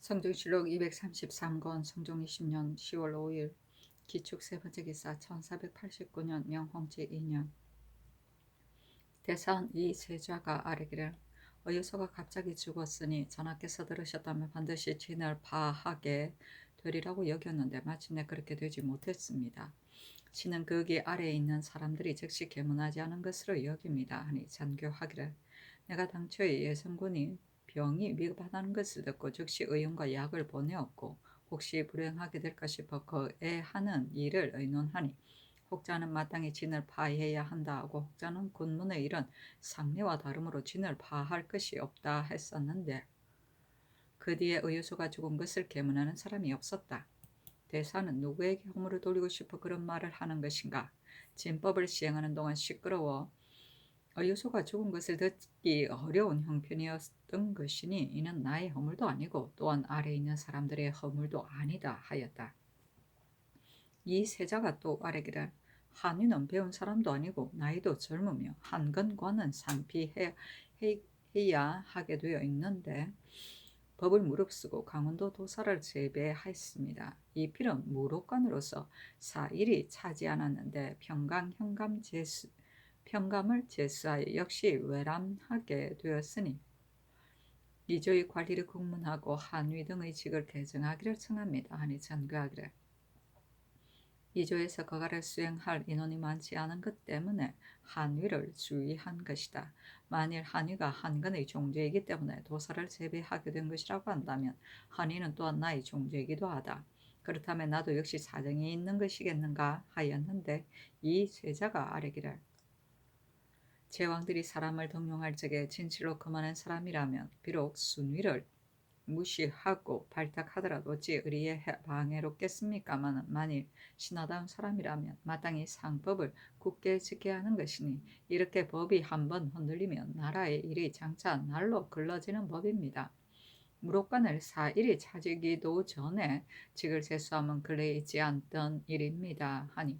성종실록 233권 성종 20년 10월 5일 기축 세 번째 기사 1489년 명홍제 2년 대사한 이 세자가 아뢰기를 어유소가 갑자기 죽었으니 전하께서 들으셨다면 반드시 진을 파하게 되리라고 여겼는데 마침내 그렇게 되지 못했습니다. 신은 거기 아래에 있는 사람들이 즉시 계문하지 않은 것으로 여깁니다. 하니 잔교하기를 내가 당초에 예성군이 병이 위급하다는 것을 듣고 즉시 의원과 약을 보내었고 혹시 불행하게 될까 싶어 그에 하는 일을 의논하니 혹자는 마땅히 진을 파해야 한다 하고 혹자는 군문의 일은 상례와 다름으로 진을 파할 것이 없다 했었는데 그 뒤에 의유소가 죽은 것을 계문하는 사람이 없었다. 대사는 누구에게 허물을 돌리고 싶어 그런 말을 하는 것인가? 진법을 시행하는 동안 시끄러워 의유소가 죽은 것을 듣기 어려운 형편이었던 것이니 이는 나의 허물도 아니고 또한 아래에 있는 사람들의 허물도 아니다 하였다. 이 세자가 또 아뢰기를 한위는 배운 사람도 아니고 나이도 젊으며 한건과는 상피해야 하게 되어 있는데 법을 무릅쓰고 강원도 도사를 제배하였습니다. 이 필은 무록관으로서 사일이 차지 않았는데 평감을 제수하여 역시 외람하게 되었으니 이조의 관리를 국문하고 한위 등의 직을 개정하기를 청합니다. 하니 전교하기를 이조에서 거가를 수행할 인원이 많지 않은 것 때문에 한위를 주의한 것이다. 만일 한위가 한근의 종제이기 때문에 도사를 제배하게 된 것이라고 한다면 한위는 또한 나의 종제이기도 하다. 그렇다면 나도 역시 사정이 있는 것이겠는가 하였는데 이 세자가 아뢰기를 제왕들이 사람을 등용할 적에 진실로 그만한 사람이라면 비록 순위를 무시하고 발탁하더라도 어찌 의리에 방해롭겠습니까마는 만일 신하다운 사람이라면 마땅히 상법을 굳게 지켜야 하는 것이니 이렇게 법이 한번 흔들리면 나라의 일이 장차 날로 글러지는 법입니다. 무록관을 사일이 차지기도 전에 직을 세수하면 근래에 있지 않던 일입니다. 하니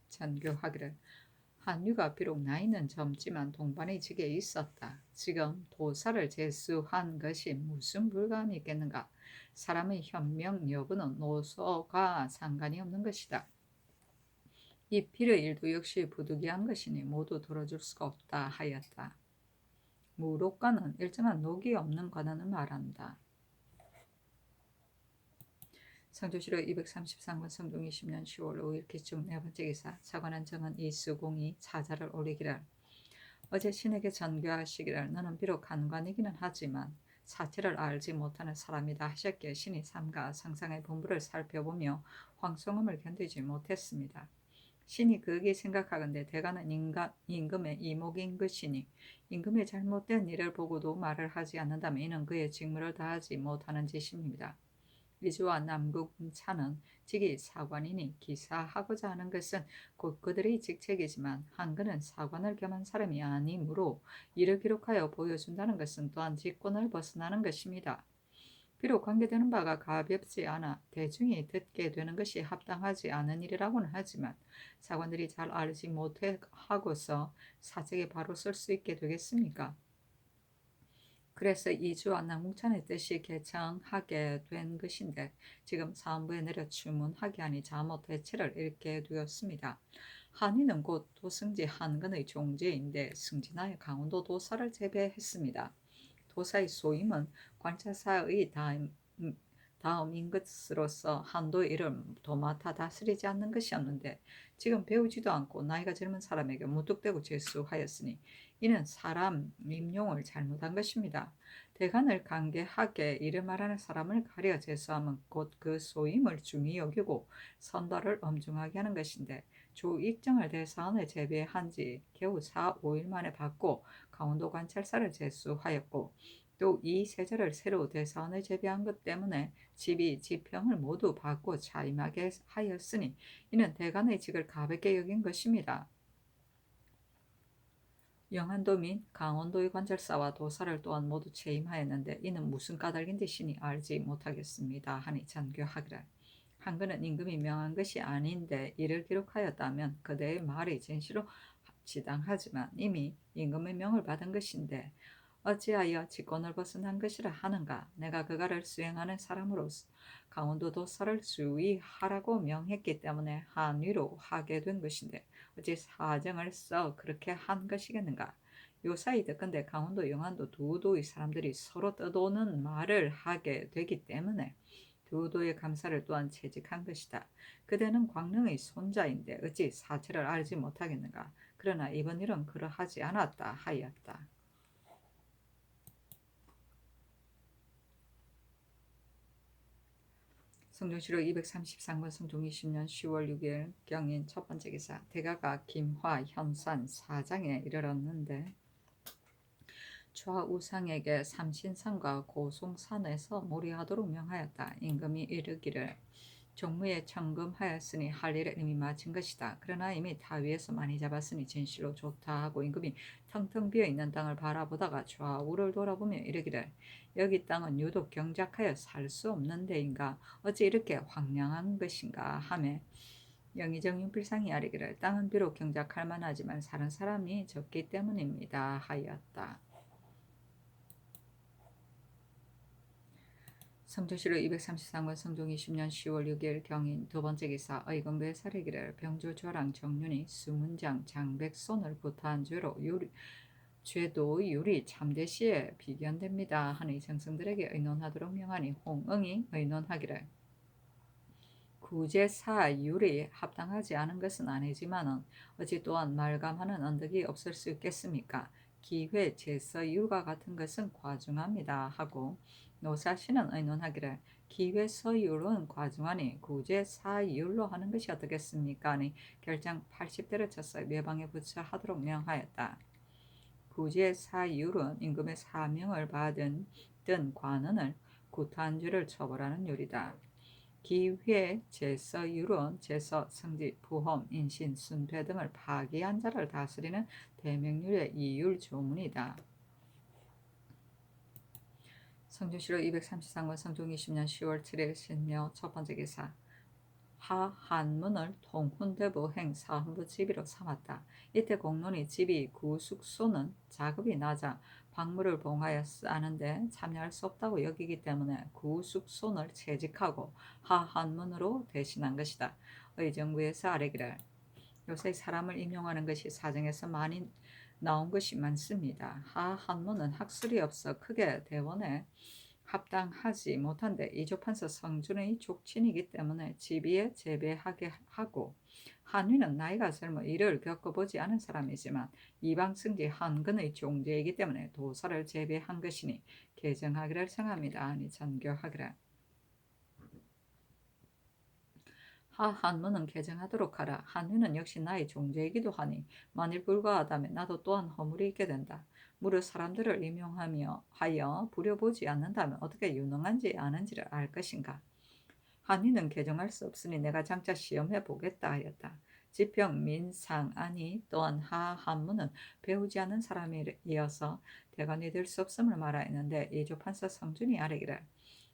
전교하기를 한유가 비록 나이는 젊지만 동반의 직에 있었다. 지금 도사를 제수한 것이 무슨 불감이 있겠는가? 사람의 현명 여부는 노소가 상관이 없는 것이다. 이 필의 일도 역시 부득이한 것이니 모두 들어줄 수가 없다 하였다. 무록관은 일정한 녹이 없는 관원을 말한다. 성조실록 233권 성종 20년 10월 5일 기축 네 번째 기사 차관한 정은 이수공이 사자를 올리기를 어제 신에게 전교하시기를 너는 비록 간관이기는 하지만 사체를 알지 못하는 사람이다 하셨기에 신이 삼가 상상의 본부를 살펴보며 황송함을 견디지 못했습니다. 신이 그에게 생각하건대 대가는 임금의 이목인 것이니 임금의 잘못된 일을 보고도 말을 하지 않는다면 이는 그의 직무를 다하지 못하는 짓입니다. 위주와 남국차는 직이 사관이니 기사하고자 하는 것은 곧 그들의 직책이지만 한글은 사관을 겸한 사람이 아니므로 이를 기록하여 보여준다는 것은 또한 직권을 벗어나는 것입니다. 비록 관계되는 바가 가볍지 않아 대중이 듣게 되는 것이 합당하지 않은 일이라고는 하지만 사관들이 잘 알지 못하고서 사책에 바로 쓸 수 있게 되겠습니까? 그래서 이주와 남궁찬의 뜻이 개청하게 된 것인데 지금 사헌부에 내려 주문하게 하니 잘못 대체를 읽게 되었습니다. 한위는 곧 도승지 한근의 종제인데 승진하여 강원도 도사를 제배했습니다. 도사의 소임은 관차사의 다음인 것으로서 한도의 일을 도맡아 다스리지 않는 것이었는데 지금 배우지도 않고 나이가 젊은 사람에게 무뚝대고 제수하였으니 이는 사람 임용을 잘못한 것입니다. 대간을 강개하게 이를 말하는 사람을 가려 제수하면 곧 그 소임을 중히 여기고 선발을 엄중하게 하는 것인데 조 익정을 대사원에 제배한 지 겨우 4, 5일 만에 받고 강원도 관찰사를 제수하였고 또 이 세자를 새로 대사원에 제배한 것 때문에 집이 지평을 모두 받고 자임하게 하였으니 이는 대간의 직을 가볍게 여긴 것입니다. 영안도 및 강원도의 관찰사와 도사를 또한 모두 채임하였는데 이는 무슨 까닭인지 신이 알지 못하겠습니다. 하니 잔교하기를 한글은 임금이 명한 것이 아닌데 이를 기록하였다면 그대의 말이 진실로 지당하지만 이미 임금의 명을 받은 것인데 어찌하여 직권을 벗어난 것이라 하는가. 내가 그가를 수행하는 사람으로서 강원도 도사를 수위하라고 명했기 때문에 한위로 하게 된 것인데 어찌 사정을 써 그렇게 한 것이겠는가. 요사이 듣건대 강원도 영안도 두 도의 사람들이 서로 떠도는 말을 하게 되기 때문에 두 도의 감사를 또한 채직한 것이다. 그대는 광릉의 손자인데 어찌 사체를 알지 못하겠는가. 그러나 이번 일은 그러하지 않았다 하였다. 성종시로 233권 성종 20년 10월 6일 경인 첫 번째 기사. 대가가 김화 현산 사장에 이르렀는데 좌우상에게 삼신산과 고송산에서 몰이하도록 명하였다. 임금이 이르기를 종무에 청금하였으니 할 일을 이미 마친 것이다. 그러나 이미 다 위에서 많이 잡았으니 진실로 좋다 하고 임금이 텅텅 비어있는 땅을 바라보다가 좌우를 돌아보며 이르기를 여기 땅은 유독 경작하여 살 수 없는 데인가 어찌 이렇게 황량한 것인가 하며 영의정 윤필상이 아뢰기를 땅은 비록 경작할 만하지만 사는 사람이 적기 때문입니다 하였다. 성조시로 233권 성종 20년 10월 6일 경인 두 번째 기사. 의금부의 사례기를 병조조랑 정윤이 수문장 장백손을 부타한 죄도 유리 참대시에 비견됩니다 하니 정승들에게 의논하도록 명하니 홍응이 의논하기를 구제사율이 합당하지 않은 것은 아니지만은 어찌 또한 말감하는 언덕이 없을 수 있겠습니까? 기회 제서율과 같은 것은 과중합니다 하고 노사시는 의논하기를 기회서율은 과중하니 구제사율로 하는 것이 어떻겠습니까? 하니 결정 80대를 쳐서 외방에 붙여 하도록 명하였다. 구제사율은 임금의 사명을 받은 든 관원을 구타한 죄를 처벌하는 율이다. 기회 제서율은 제서, 성지, 부험, 인신, 순퇴 등을 파기한 자를 다스리는 대명률의 이율 조문이다. 성종시로 233권 성종 20년 10월 7일 신묘 첫 번째 기사. 하한문을 통훈대부 행 사헌부 지비로 삼았다. 이때 공론이 지비 구숙소는 자급이 낮아 박물을 봉하여 싸는데 참여할 수 없다고 여기기 때문에 구숙손을 채직하고 하한문으로 대신한 것이다. 의정부에서 아뢰기를 요새 사람을 임용하는 것이 사정에서 많이 나온 것이 많습니다. 하한문은 학술이 없어 크게 대원에 합당하지 못한데 이조판서 성준의 족친이기 때문에 지비에 재배하게 하고 한위는 나이가 젊어 이를 겪어보지 않은 사람이지만 이방승지 한근의 종제이기 때문에 도사를 재배한 것이니 개정하기를 청합니다. 아니 전교하기를 하한문은 개정하도록 하라. 한위는 역시 나의 종제이기도 하니 만일 불가하다면 나도 또한 허물이 있게 된다. 무릇 사람들을 임용하며 하여 부려보지 않는다면 어떻게 유능한지 아는지를 알 것인가. 한위는 개정할 수 없으니 내가 장차 시험해 보겠다 하였다. 지평 민상안이 또한 하한문은 배우지 않는 사람이어서 대관이 될 수 없음을 말하였는데 이조판서 성준이 아뢰기를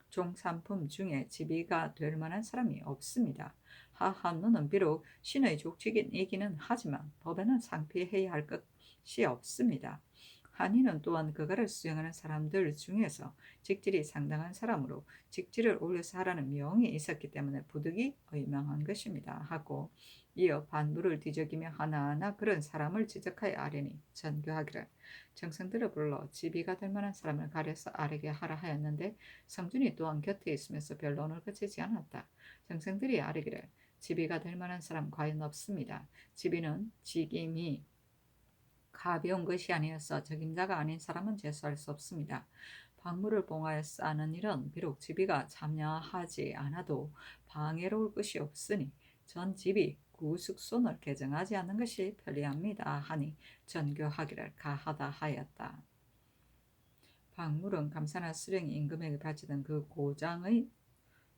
종산품 중에 지비가 될 만한 사람이 없습니다. 하한문은 비록 신의 족칙이기는 하지만 법에는 상피해야 할 것이 없습니다. 한이는 또한 그가를 수행하는 사람들 중에서 직질이 상당한 사람으로 직질을 올려서 하라는 명이 있었기 때문에 부득이 의명한 것입니다. 하고 이어 반부를 뒤적이며 하나하나 그런 사람을 지적하여 아뢰니 전교하기를 정승들을 불러 지비가 될 만한 사람을 가려서 아뢰게 하라 하였는데 성준이 또한 곁에 있으면서 변론을 그치지 않았다. 정승들이 아뢰기를 지비가 될 만한 사람 과연 없습니다. 지비는 직임이 가벼운 것이 아니어서 적임자가 아닌 사람은 제수할 수 없습니다. 박물을 봉하여 싸는 일은 비록 지비가 참여하지 않아도 방해로울 것이 없으니 전 지비 구숙손을 개정하지 않는 것이 편리합니다. 하니 전교하기를 가하다 하였다. 박물은 감사나 수령이 임금에게 바치던 그 고장의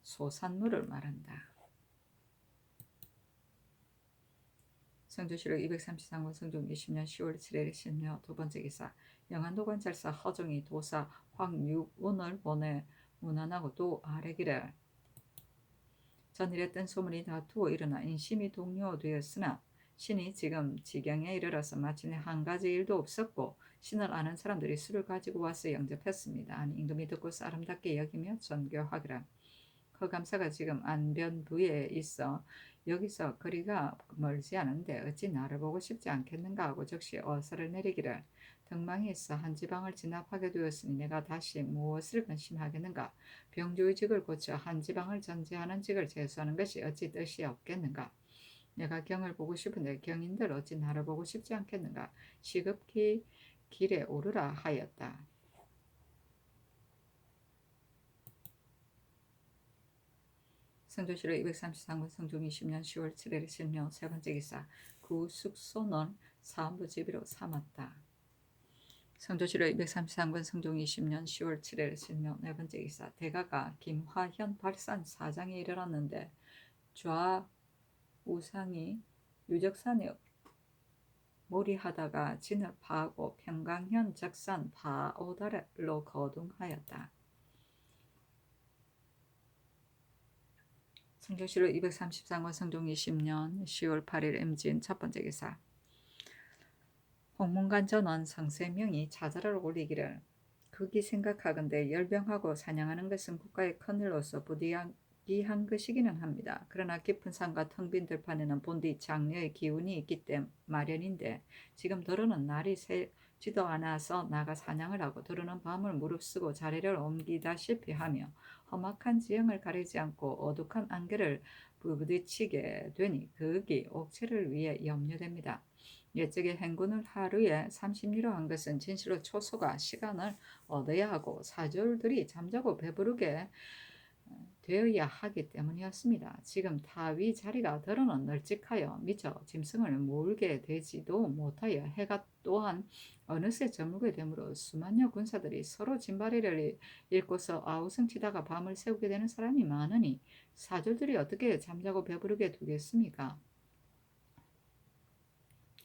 소산물을 말한다. 성조시록 233권 성종 20년 10월 7일 신묘 두 번째 기사. 영안도 관찰사 허정이 도사 황육운을 보내 문안하고 또 아뢰기를 전일에 뜬 소문이 다투어 일어나 인심이 동요되었으나 신이 지금 지경에 이르러서 마침내 한 가지 일도 없었고 신을 아는 사람들이 술을 가지고 와서 영접했습니다. 아니 임금이 듣고서 아름답게 여기며 전교하기라. 허감사가 지금 안변부에 있어 여기서 거리가 멀지 않은데 어찌 나를 보고 싶지 않겠는가 하고 즉시 어서를 내리기를. 등망이 있어 한 지방을 진압하게 되었으니 내가 다시 무엇을 근심하겠는가. 병조의 직을 고쳐 한 지방을 전제하는 직을 제수하는 것이 어찌 뜻이 없겠는가. 내가 경을 보고 싶은데 경인들 어찌 나를 보고 싶지 않겠는가. 시급히 길에 오르라 하였다. 성조실록 233권 성종 20년 10월 7일 실명 세 번째 기사. 그 숙소는 사원부 집으로 삼았다. 성조실록 233권 성종 20년 10월 7일 실명 네 번째 기사. 대가가 김화현 발산 사장에 이르렀는데 좌우상이 유적산에 몰이하다가 진을 파하고 평강현 적산 파오달로 거둥하였다. 성조실록 233권 성종 20년 10월 8일 임진 첫 번째 기사. 홍문관 전원 성세명이 자자를 올리기를. 극이 생각하건대 열병하고 사냥하는 것은 국가의 큰일로서 부귀한 것이기는 합니다. 그러나 깊은 산과 텅 빈 들판에는 본디 장려의 기운이 있기 때문에 마련인데 지금 더러는 날이 새지도 않아서 나가 사냥을 하고 더러는 밤을 무릅쓰고 자리를 옮기다시피 하며 험악한 지형을 가리지 않고 어둑한 안개를 부딪히게 되니 극이 옥체를 위해 염려됩니다. 옛적에 행군을 하루에 30리로 한 것은 진실로 초소가 시간을 얻어야 하고 사졸들이 잠자고 배부르게 되어야 하기 때문이었습니다. 지금 타위 자리가 더러는 널찍하여 미처 짐승을 몰게 되지도 못하여 해가 또한 어느새 저물게 되므로 수만여 군사들이 서로 진바리를 읽고서 아우성치다가 밤을 새우게 되는 사람이 많으니 사졸들이 어떻게 잠자고 배부르게 두겠습니까?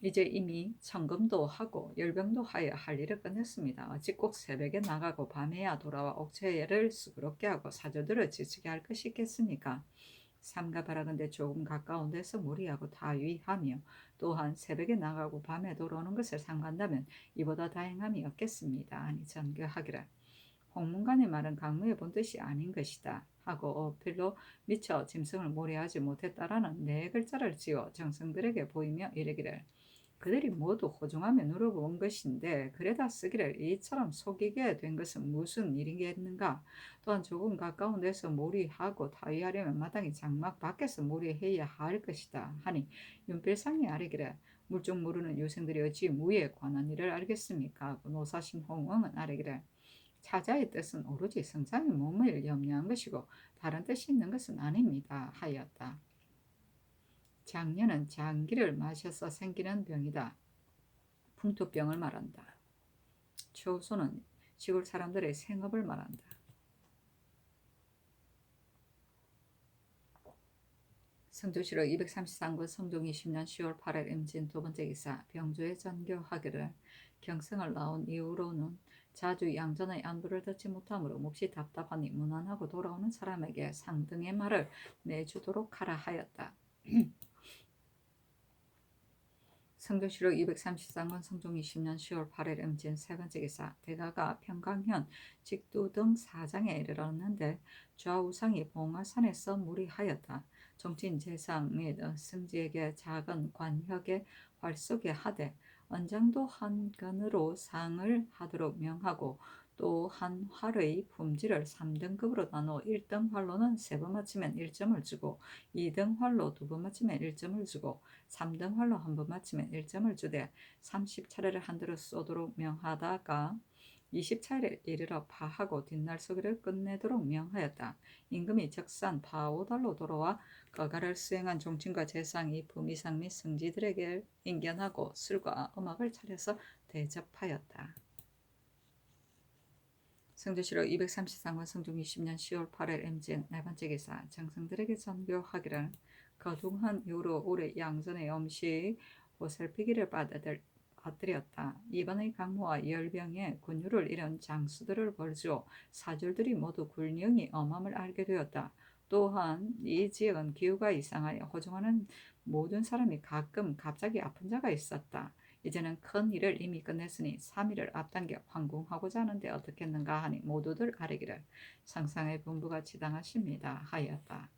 이제 이미 청금도 하고 열병도 하여 할 일을 끝냈습니다. 어찌 꼭 새벽에 나가고 밤에야 돌아와 옥체를 수그럽게 하고 사조들을 지치게 할 것이 있겠습니까? 삼가 바라건대 조금 가까운 데서 무리하고 다위하며 또한 새벽에 나가고 밤에 돌아오는 것을 삼간다면 이보다 다행함이 없겠습니다. 아니 전교하기를. 홍문관의 말은 강무에 본 뜻이 아닌 것이다 하고 어필로 미처 짐승을 몰이하지 못했다라는 네 글자를 지어 정승들에게 보이며 이르기를. 그들이 모두 호중하며 누려본 것인데 그래다 쓰기를 이처럼 속이게 된 것은 무슨 일이겠는가. 또한 조금 가까운 데서 몰이하고 타위하려면 마땅히 장막 밖에서 몰이해야 할 것이다 하니 윤필상이 아뢰기를. 물중 모르는 유생들이 어찌 무에 관한 일을 알겠습니까? 노사신 홍응은 아뢰기를. 차자의 뜻은 오로지 성상의 몸을 염려한 것이고 다른 뜻이 있는 것은 아닙니다 하였다. 장년은 장기를 마셔서 생기는 병이다. 풍토병을 말한다. 초소는 시골 사람들의 생업을 말한다. 성조실록 233권 성종 20년 10월 8일 임진 두 번째 기사. 병조의 전교하기를. 경성을 나온 이후로는 자주 양전의 안부를 듣지 못하므로 몹시 답답하니 무난하고 돌아오는 사람에게 상등의 말을 내주도록 하라 하였다. 성조실록 233권 성종 20년 10월 8일 임진 세 번째 기사. 대가가 평강현 직도 등 사장에 이르렀는데 좌우상이 봉화산에서 무리하였다. 정친 재상 및 승지에게 작은 관혁에 활쏘게 하되 언장도 한 건으로 상을 하도록 명하고 또 한 활의 품질을 3등급으로 나누어 1등 활로는 3번 맞추면 1점을 주고 2등 활로 2번 맞추면 1점을 주고 3등 활로 1번 맞추면 1점을 주되 30차례를 한대로 쏘도록 명하다가 20차례를 이르러 파하고 뒷날 쏘기를 끝내도록 명하였다. 임금이 적산 파오달로 돌아와 거가를 수행한 종친과 재상이 부미상 및 승지들에게 인견하고 술과 음악을 차려서 대접하였다. 성조실록 233권 성종 20년 10월 8일 임진 네 번째 기사. 정승들에게 전교하기를. 거둥한 이후로 올해 양전의 음식 보살피기를 받들였다. 이번의 강무와 열병에 군유를 잃은 장수들을 벌주어 사졸들이 모두 굴령이 엄함을 알게 되었다. 또한 이 지역은 기후가 이상하여 호종하는 모든 사람이 가끔 갑자기 아픈 자가 있었다. 이제는 큰 일을 이미 끝냈으니 3일을 앞당겨 황궁하고자 하는데 어떻겠는가 하니 모두들 아뢰기를 상상의 분부가 지당하십니다 하였다.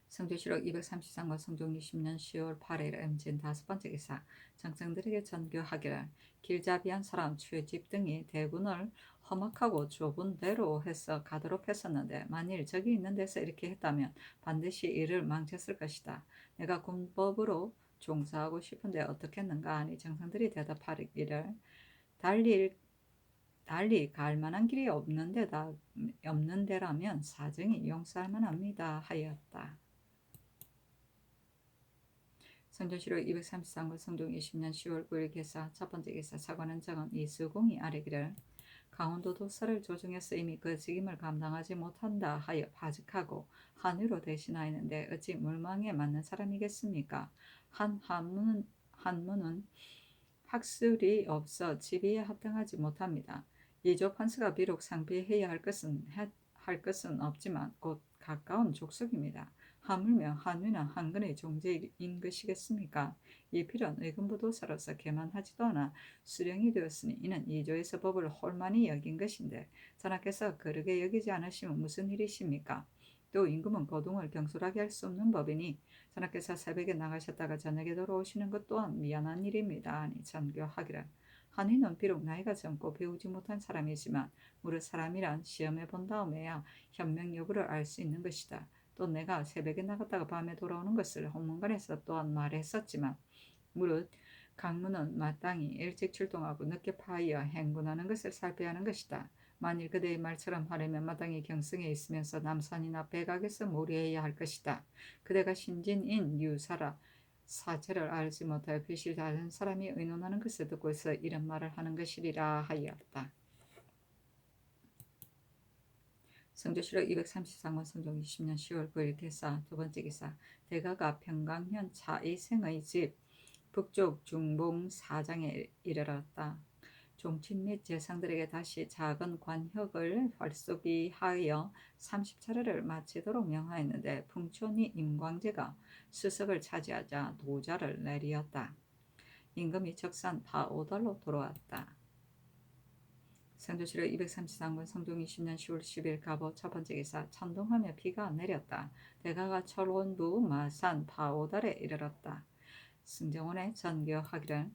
성조실록 233권 성종 20년 10월 8일 임진 5번째 기사. 장성들에게 전교하기를 길잡이한 사람 최집 등이 대군을 험악하고 좁은 데로 해서 가도록 했었는데 만일 저기 있는 데서 이렇게 했다면 반드시 이를 망쳤을 것이다. 내가 군법으로 종사하고 싶은데 어떻겠는가 하니 장성들이 대답하기를 달리 갈 만한 길이 없는 데라면 사정이 용서할 만합니다 하였다. 성전시록 233권 성종 20년 10월 9일 기사. 첫 번째 기사. 사관은 정은 이수공이 아뢰기를 강원도 도서를 조정해서 이미 그 직임을 감당하지 못한다 하여 파직하고 한위로 대신하였는데 어찌 물망에 맞는 사람이겠습니까? 한문은 학술이 없어 지비에 합당하지 못합니다. 이조 판서가 비록 상비해야 할 것은 없지만 곧 가까운 족속입니다. 하물며 한위는 한근의 종제인 것이겠습니까? 이 필은 의금부도사로서 계만하지도 않아 수령이 되었으니 이는 이조에서 법을 홀만히 여긴 것인데 전하께서 그르게 여기지 않으시면 무슨 일이십니까? 또 임금은 거동을 경솔하게 할 수 없는 법이니 전하께서 새벽에 나가셨다가 저녁에 돌아오시는 것 또한 미안한 일입니다 하니 전교하기를 한위는 비록 나이가 젊고 배우지 못한 사람이지만 무릇 사람이란 시험해 본 다음에야 현명 여부를 알 수 있는 것이다. 또 내가 새벽에 나갔다가 밤에 돌아오는 것을 홍문관에서 또한 말했었지만 무릇 강문은 마땅히 일찍 출동하고 늦게 파하여 행군하는 것을 살펴야 하는 것이다. 만일 그대의 말처럼 하려면 마땅히 경성에 있으면서 남산이나 백악에서 몰이해야 할 것이다. 그대가 신진인 유사라 사체를 알지 못하여 비실 다른 사람이 의논하는 것을 듣고서 이런 말을 하는 것이리라 하였다. 성조실록 233권 성종 20년 10월 9일 기사. 두 번째 기사. 대가가 평강현 차이생의 집 북쪽 중봉 사장에 이르렀다. 종친 및 재상들에게 다시 작은 관혁을 활쏘기하여 30차례를 마치도록 명하였는데 풍촌이 임광재가 수석을 차지하자 도자를 내리었다. 임금이 적산 파오달로 돌아왔다. 성조실록 233권 성종 20년 10월 10일 갑오 첫 번째 기사. 천둥하며 비가 내렸다. 대가가 철원부 마산 파오달에 이르렀다. 승정원의 전교하기를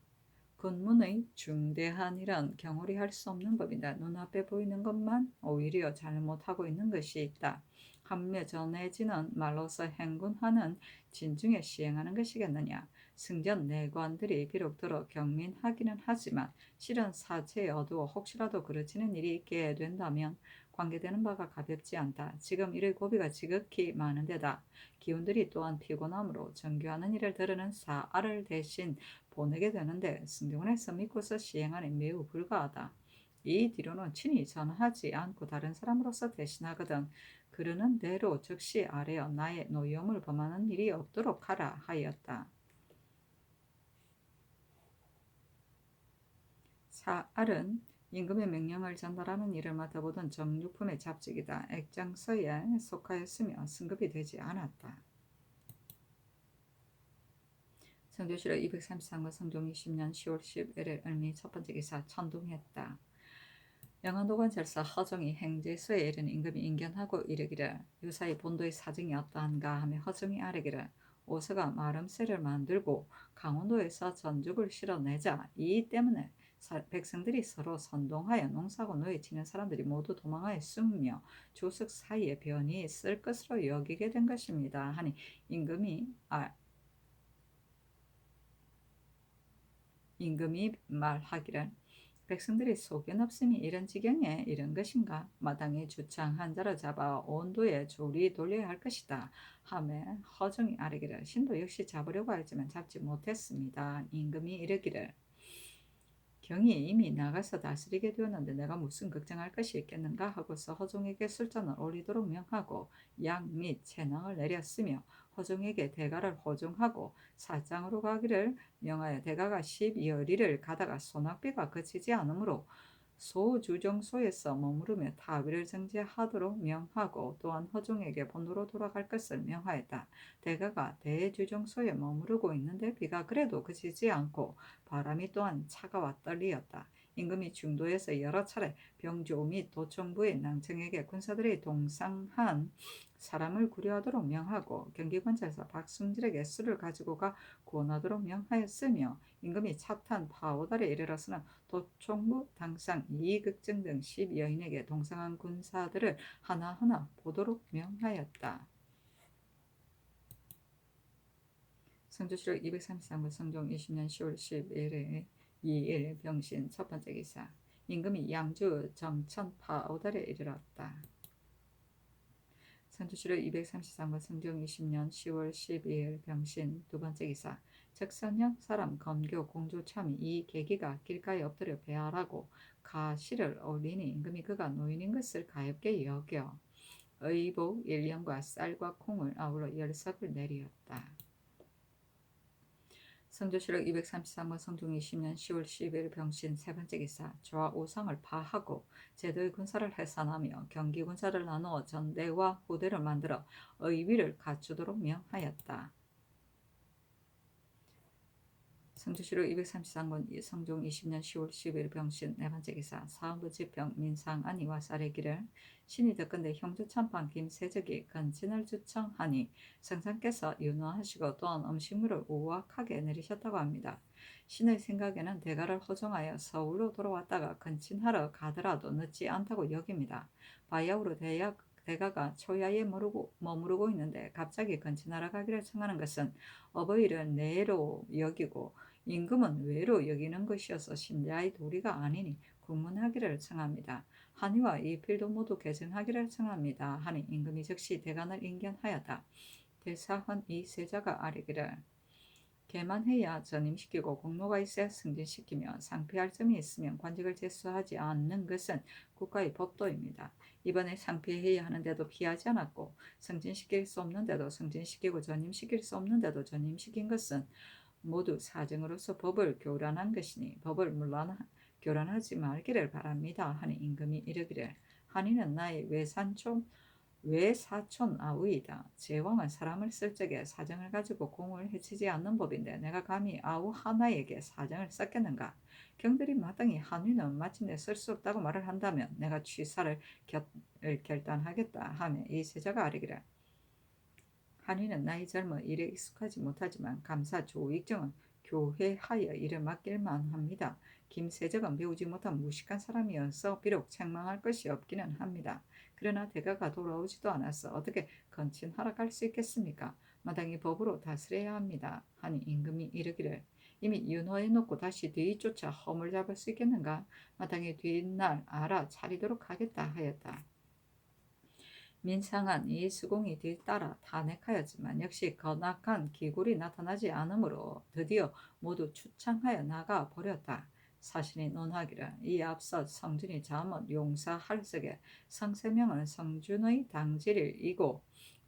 군문의 중대한 일은 경홀히 할 수 없는 법이다. 눈앞에 보이는 것만 오히려 잘못하고 있는 것이 있다. 하물며 전해지는 말로서 행군하는 진중에 시행하는 것이겠느냐. 승전 내관들이 비록 들어 경민하기는 하지만 실은 사체에 어두워 혹시라도 그르치는 일이 있게 된다면 관계되는 바가 가볍지 않다. 지금 일의 고비가 지극히 많은 데다 기운들이 또한 피곤함으로 정교하는 일을 들으는 사알을 대신 보내게 되는데 승정원에서 믿고서 시행하니 매우 불가하다. 이 뒤로는 친히 전하지 않고 다른 사람으로서 대신하거든 그러는 대로 즉시 아뢰어 나의 노염을 범하는 일이 없도록 하라 하였다. 사알은 임금의 명령을 전달하는 일을 맡아보던 정육품의 잡직이다. 액장서에 속하였으며 승급이 되지 않았다. 성조실록 233권 성종 20년 10월 11일 을미 첫 번째 기사. 천둥했다. 영안도관 절사 허정이 행제소에 이른 임금이 인견하고 이르기를 유사의 본도의 사정이 어떠한가 하며 허정이 아뢰기를 오서가 마름새를 만들고 강원도에서 전죽을 실어내자 이 때문에 백성들이 서로 선동하여 농사고 노예 치는 사람들이 모두 도망하여 숨으며 조석 사이에 변이 있을 것으로 여기게 된 것입니다 하니 임금이 말하기를 백성들이 소견 없음이 이런 지경에 이른 것인가? 마땅히 주창 한 자를 잡아 온도에 조리 돌려야 할 것이다 하며 허정이 아뢰기를 신도 역시 잡으려고 하지만 잡지 못했습니다. 임금이 이르기를 경이 이미 나가서 다스리게 되었는데 내가 무슨 걱정할 것이 있겠는가 하고서 허종에게 술잔을 올리도록 명하고 양 및 채낭을 내렸으며 허종에게 대가를 호종하고 사장으로 가기를 명하여 대가가 12여리를 가다가 소낙비가 그치지 않으므로 소주정소에서 머무르며 타비를 정지하도록 명하고 또한 허종에게 본도로 돌아갈 것을 명하였다. 대가가 대주정소에 머무르고 있는데 비가 그래도 그치지 않고 바람이 또한 차가워 떨리었다. 임금이 중도에서 여러 차례 병조 및 도청부의 낭청에게 군사들이 동상한 사람을 구려하도록 명하고 경기관찰사 박승질에게 술을 가지고 가 구원하도록 명하였으며 임금이 차탄 파오달에 이르러서는 도총부 당상 이익극증 등 12여인에게 동상한 군사들을 하나하나 보도록 명하였다. 성조실록 233번 성종 20년 10월 11일 2일 병신 첫 번째 기사. 임금이 양주 정천 파오달에 이르렀다. 성조실록 233번 성종 20년 10월 12일 병신 두 번째 기사. 적선형 사람 검교 공조 참이 이 계기가 길가에 엎드려 배하라고 가시를 올리니 임금이 그가 노인인 것을 가엾게 여겨 의복 1년과 쌀과 콩을 아울러 10석을 내리었다. 성조실록 233번 성종 20년 10월 10일 병신 세 번째 기사. 좌우상을 파하고 제도의 군사를 해산하며 경기 군사를 나누어 전대와 후대를 만들어 의위를 갖추도록 명하였다. 성조실록 233권 성종 20년 10월 10일 병신 네 번째 기사. 사헌부 지평 민상안이와 쌀의기를 신이 듣건대 형주참판 김세적이 건친을 주청하니 성상께서 윤호하시고 또한 음식물을 우악하게 내리셨다고 합니다. 신의 생각에는 대가를 허종하여 서울로 돌아왔다가 건친하러 가더라도 늦지 않다고 여깁니다. 바야흐로 대가가 초야에 머무르고 있는데 갑자기 건친하러 가기를 청하는 것은 어버이를 내로 여기고 임금은 외로 여기는 것이어서 신자의 도리가 아니니 국문하기를 청합니다. 한의와 이필도 모두 개정하기를 청합니다. 하니 임금이 즉시 대간을 인견하였다. 대사헌 이 세자가 아뢰기를 개만해야 전임시키고 공로가 있어야 승진시키며 상피할 점이 있으면 관직을 제수하지 않는 것은 국가의 법도입니다. 이번에 상피해야 하는데도 피하지 않았고 승진시킬 수 없는데도 승진시키고 전임시킬 수 없는데도 전임시킨 것은 모두 사정으로서 법을 교란한 것이니 법을 교란하지 말기를 바랍니다. 하니 임금이 이르기를 한이는 나의 외사촌 아우이다. 제왕은 사람을 쓸 적에 사정을 가지고 공을 해치지 않는 법인데 내가 감히 아우 하나에게 사정을 썼겠는가. 경들이 마땅히 한이는 마침내 쓸 수 없다고 말을 한다면 내가 취사를 결단하겠다 하며 이 세자가 아뢰기를 한이는 나이 젊어 일에 익숙하지 못하지만 감사 조익정은 교회하여 일을 맡길만 합니다. 김세적은 배우지 못한 무식한 사람이어서 비록 책망할 것이 없기는 합니다. 그러나 대가가 돌아오지도 않아서 어떻게 건친하러 갈 수 있겠습니까? 마땅히 법으로 다스려야 합니다. 하니 임금이 이르기를 이미 윤호해놓고 다시 뒤쫓아 허물 잡을 수 있겠는가? 마땅히 뒷날 알아차리도록 하겠다 하였다. 민상한 이 수공이 뒤따라 탄핵하였지만 역시 건악한 기굴이 나타나지 않으므로 드디어 모두 추창하여 나가 버렸다. 사신이 논하기를 이 앞서 성준이 잠언 용사할 적에 성세명은 성준의 당질이고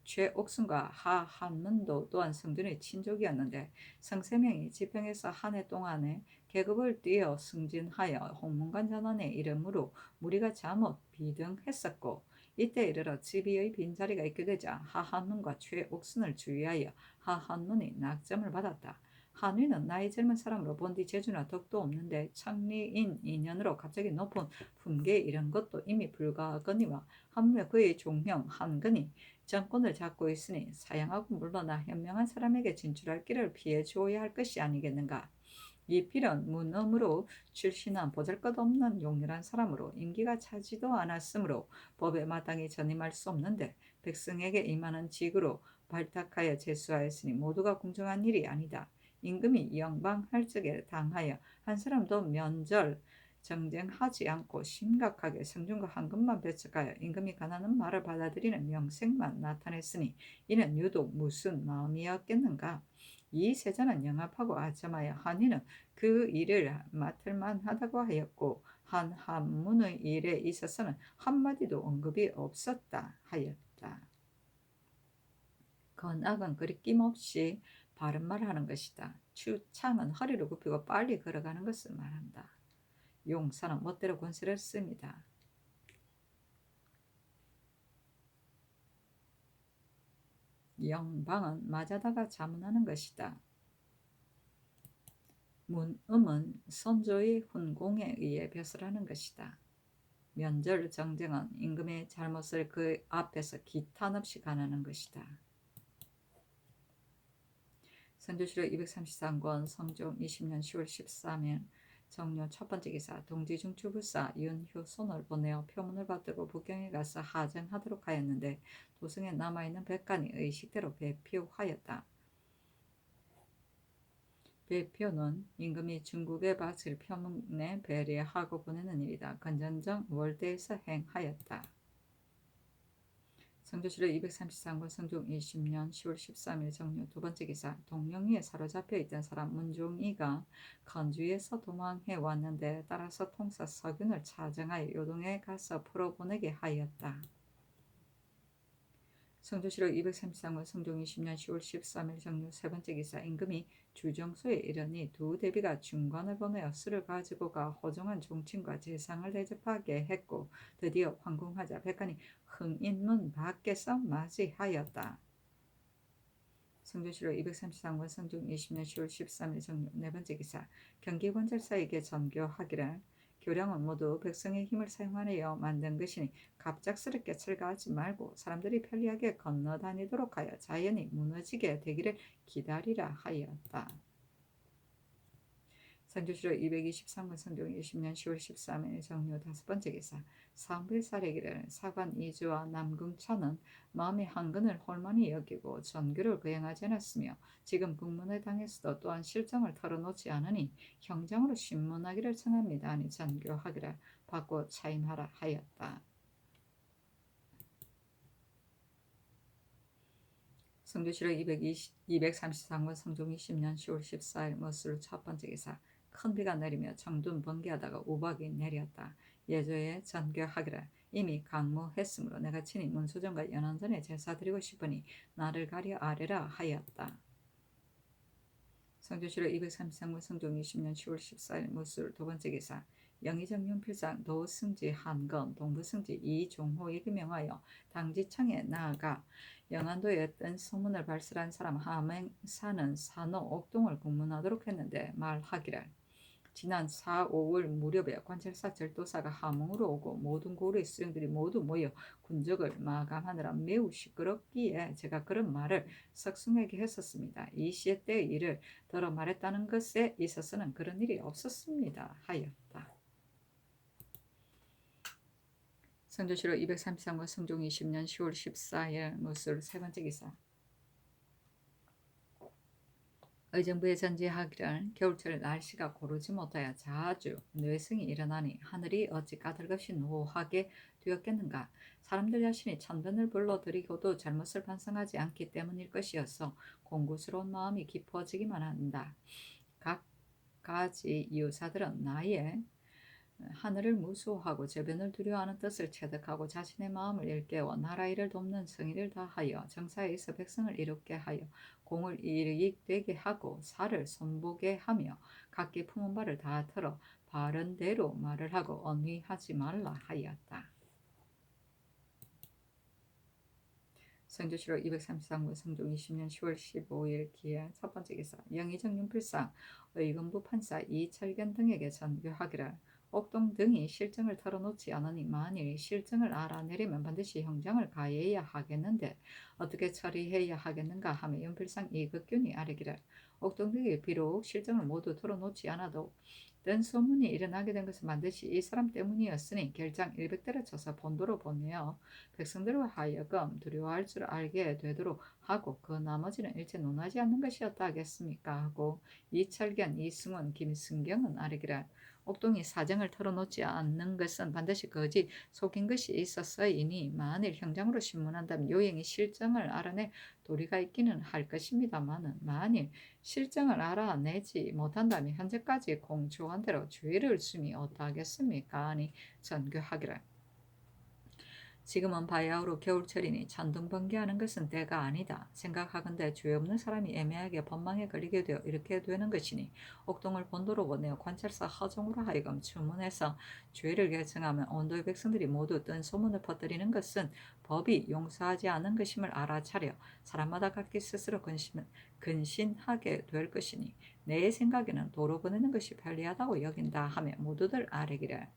최옥순과 하한문도 또한 성준의 친족이었는데 성세명이 지평에서 한 해 동안에 계급을 뛰어 승진하여 홍문관 전원의 이름으로 무리가 잠옷 비등했었고 이때 이르러 지비의 빈자리가 있게 되자 하한문과 최옥순을 주의하여 하한문이 낙점을 받았다. 한위는 나이 젊은 사람으로 본 뒤 재주나 덕도 없는데 청리인 2년으로 갑자기 높은 품계에 이른 것도 이미 불가하거니와 하물며 그의 종형 한근이 정권을 잡고 있으니 사양하고 물러나 현명한 사람에게 진출할 길을 피해 주어야 할 것이 아니겠는가. 이 필은 문엄으로 출신한 보잘것없는 용렬한 사람으로 임기가 차지도 않았으므로 법에 마땅히 전임할 수 없는데 백성에게 임하는 직으로 발탁하여 제수하였으니 모두가 공정한 일이 아니다. 임금이 영방할 적에 당하여 한 사람도 면절 정쟁하지 않고 심각하게 성준과 한금만 배척하여 임금이 가난한 말을 받아들이는 명색만 나타냈으니 이는 유독 무슨 마음이었겠는가. 이 세자는 영합하고 아첨하여 한이는 그 일을 맡을만 하다고 하였고 한문의 일에 있어서는 한마디도 언급이 없었다 하였다. 건악은 그리 낌없이 바른 말을 하는 것이다. 추창은 허리를 굽히고 빨리 걸어가는 것을 말한다. 용사는 멋대로 권세를 씁니다. 영방은 맞아다가 자문하는 것이다. 문음은 선조의 훈공에 의해 벼슬하는 것이다. 면절 정쟁은 임금의 잘못을 그 앞에서 기탄 없이 가하는 것이다. 선조실록 233권 성종 20년 10월 13일 정료 첫 번째 기사 동지중추부사 윤효손을 보내어 표문을 받들고 북경에 가서 하정하도록 하였는데 도성에 남아있는 백관이 의식대로 배표하였다. 배표는 임금이 중국에 바칠 표문에 배려하고 보내는 일이다. 건전정 월대에서 행하였다. 성조실록 233권 성종 20년 10월 13일 정료 두 번째 기사 동령리에 사로잡혀 있던 사람 문종이가 건주에서 도망해 왔는데 따라서 통사 서균을 차정하여 요동에 가서 풀어보내게 하였다. 성조실록 233권 성종 20년 10월 13일 정료 세 번째 기사 임금이 주정소에 이르니 두 대비가 중관을 보내어 술을 가지고 가 호종한 종친과 재상을 대접하게 했고 드디어 황궁하자 백관이 흥인문 밖에서 맞이하였다. 성조실록 233권 성종 20년 10월 13일 정료 네 번째 기사 경기권찰사에게 전교하기를 교량은 모두 백성의 힘을 사용하여 만든 것이니 갑작스럽게 철거하지 말고 사람들이 편리하게 건너다니도록 하여 자연이 무너지게 되기를 기다리라 하였다. 성조실록 223권 성종 20년 10월 13일 정료 다섯 번째 기사 상빌사례기를 사관 이주와 남궁천은 마음의 한근을 홀만히 여기고 전교를 거행하지 않았으며 지금 국문회 당에서도 또한 실정을 털어놓지 않으니 형장으로 신문하기를 청합니다. 아니 전교하기를 받고 차임하라 하였다. 성조실록 233권 성종 20년 10월 14일 머슬 첫 번째 기사 큰 비가 내리며 정든 번개하다가 우박이 내렸다. 예조에 전교하기를 이미 강모했으므로 내가 친히 문수정과 연안전에 제사드리고 싶으니 나를 가려 아뢰라 하였다. 성조실록 233권 성종 20년 10월 14일 머슬 두 번째 기사 영의정 윤필상 도승지 한건 동부승지 이종호에게 명하여 당지청에 나아가 영안도에 뜬 소문을 발설한 사람 함행사는 산호 옥동을 공문하도록 했는데 말하기를 지난 4, 5월 무렵에 관찰사 절도사가 함흥으로 오고 모든 고을의 수령들이 모두 모여 군적을 마감하느라 매우 시끄럽기에 제가 그런 말을 석승에게 했었습니다. 이 시에 때의 일을 더러 말했다는 것에 있어서는 그런 일이 없었습니다. 하였다. 성조실록 233권 성종 20년 10월 14일 무술 세 번째 기사 의정부에 전지하기를 겨울철 날씨가 고르지 못하여 자주 뇌승이 일어나니 하늘이 어찌 까닭없이 노하게 되었겠는가. 사람들 자신이 천변을 불러들이고도 잘못을 반성하지 않기 때문일 것이어서 공구스러운 마음이 깊어지기만 한다. 각가지 이유사들은 나의 하늘을 무수하고 저변을 두려워하는 뜻을 체득하고 자신의 마음을 일깨워 나라 일을 돕는 성의를 다하여 정사에 있어 백성을 이롭게 하여 공을 이익되게 하고 사를 손보게 하며 각기 품은 바를 다 털어 바른 대로 말을 하고 언휘하지 말라 하였다. 성조실록 233권 성종 20년 10월 15일 기해 첫 번째 기사 영의정 윤필상 의금부 판사 이철견 등에게 전교하기를 옥동 등이 실정을 털어놓지 않으니 만일 실정을 알아내려면 반드시 형장을 가해야 하겠는데 어떻게 처리해야 하겠는가 하며 윤필상 이극균이 아뢰기를 옥동 등이 비록 실정을 모두 털어놓지 않아도 뜬 소문이 일어나게 된 것은 반드시 이 사람 때문이었으니 결장 100대를 쳐서 본도로 보내어 백성들로 하여금 두려워할 줄 알게 되도록 하고 그 나머지는 일체 논하지 않는 것이었다 하겠습니까 하고 이철견, 이승훈, 김승경은 아뢰기를 옥동이 사정을 털어놓지 않는 것은 반드시 거짓 속인 것이 있었으이니 만일 형장으로 신문한다면 요행이 실정을 알아내 도리가 있기는 할 것입니다마는 만일 실정을 알아내지 못한다면 현재까지 공초한 대로 주의를 숨이 어떠하겠습니까? 아니 전교하기를 지금은 바야흐로 겨울철이니 천둥번개하는 것은 때가 아니다. 생각하건대 죄 없는 사람이 애매하게 법망에 걸리게 되어 이렇게 되는 것이니 옥동을 본도로 보내어 관찰사 하종으로 하여금 주문해서 죄를 결정하면 온도의 백성들이 모두 뜬 소문을 퍼뜨리는 것은 법이 용서하지 않은 것임을 알아차려 사람마다 각기 스스로 근신하게 될 것이니 내 생각에는 도로 보내는 것이 편리하다고 여긴다 하며 모두들 아뢰기를.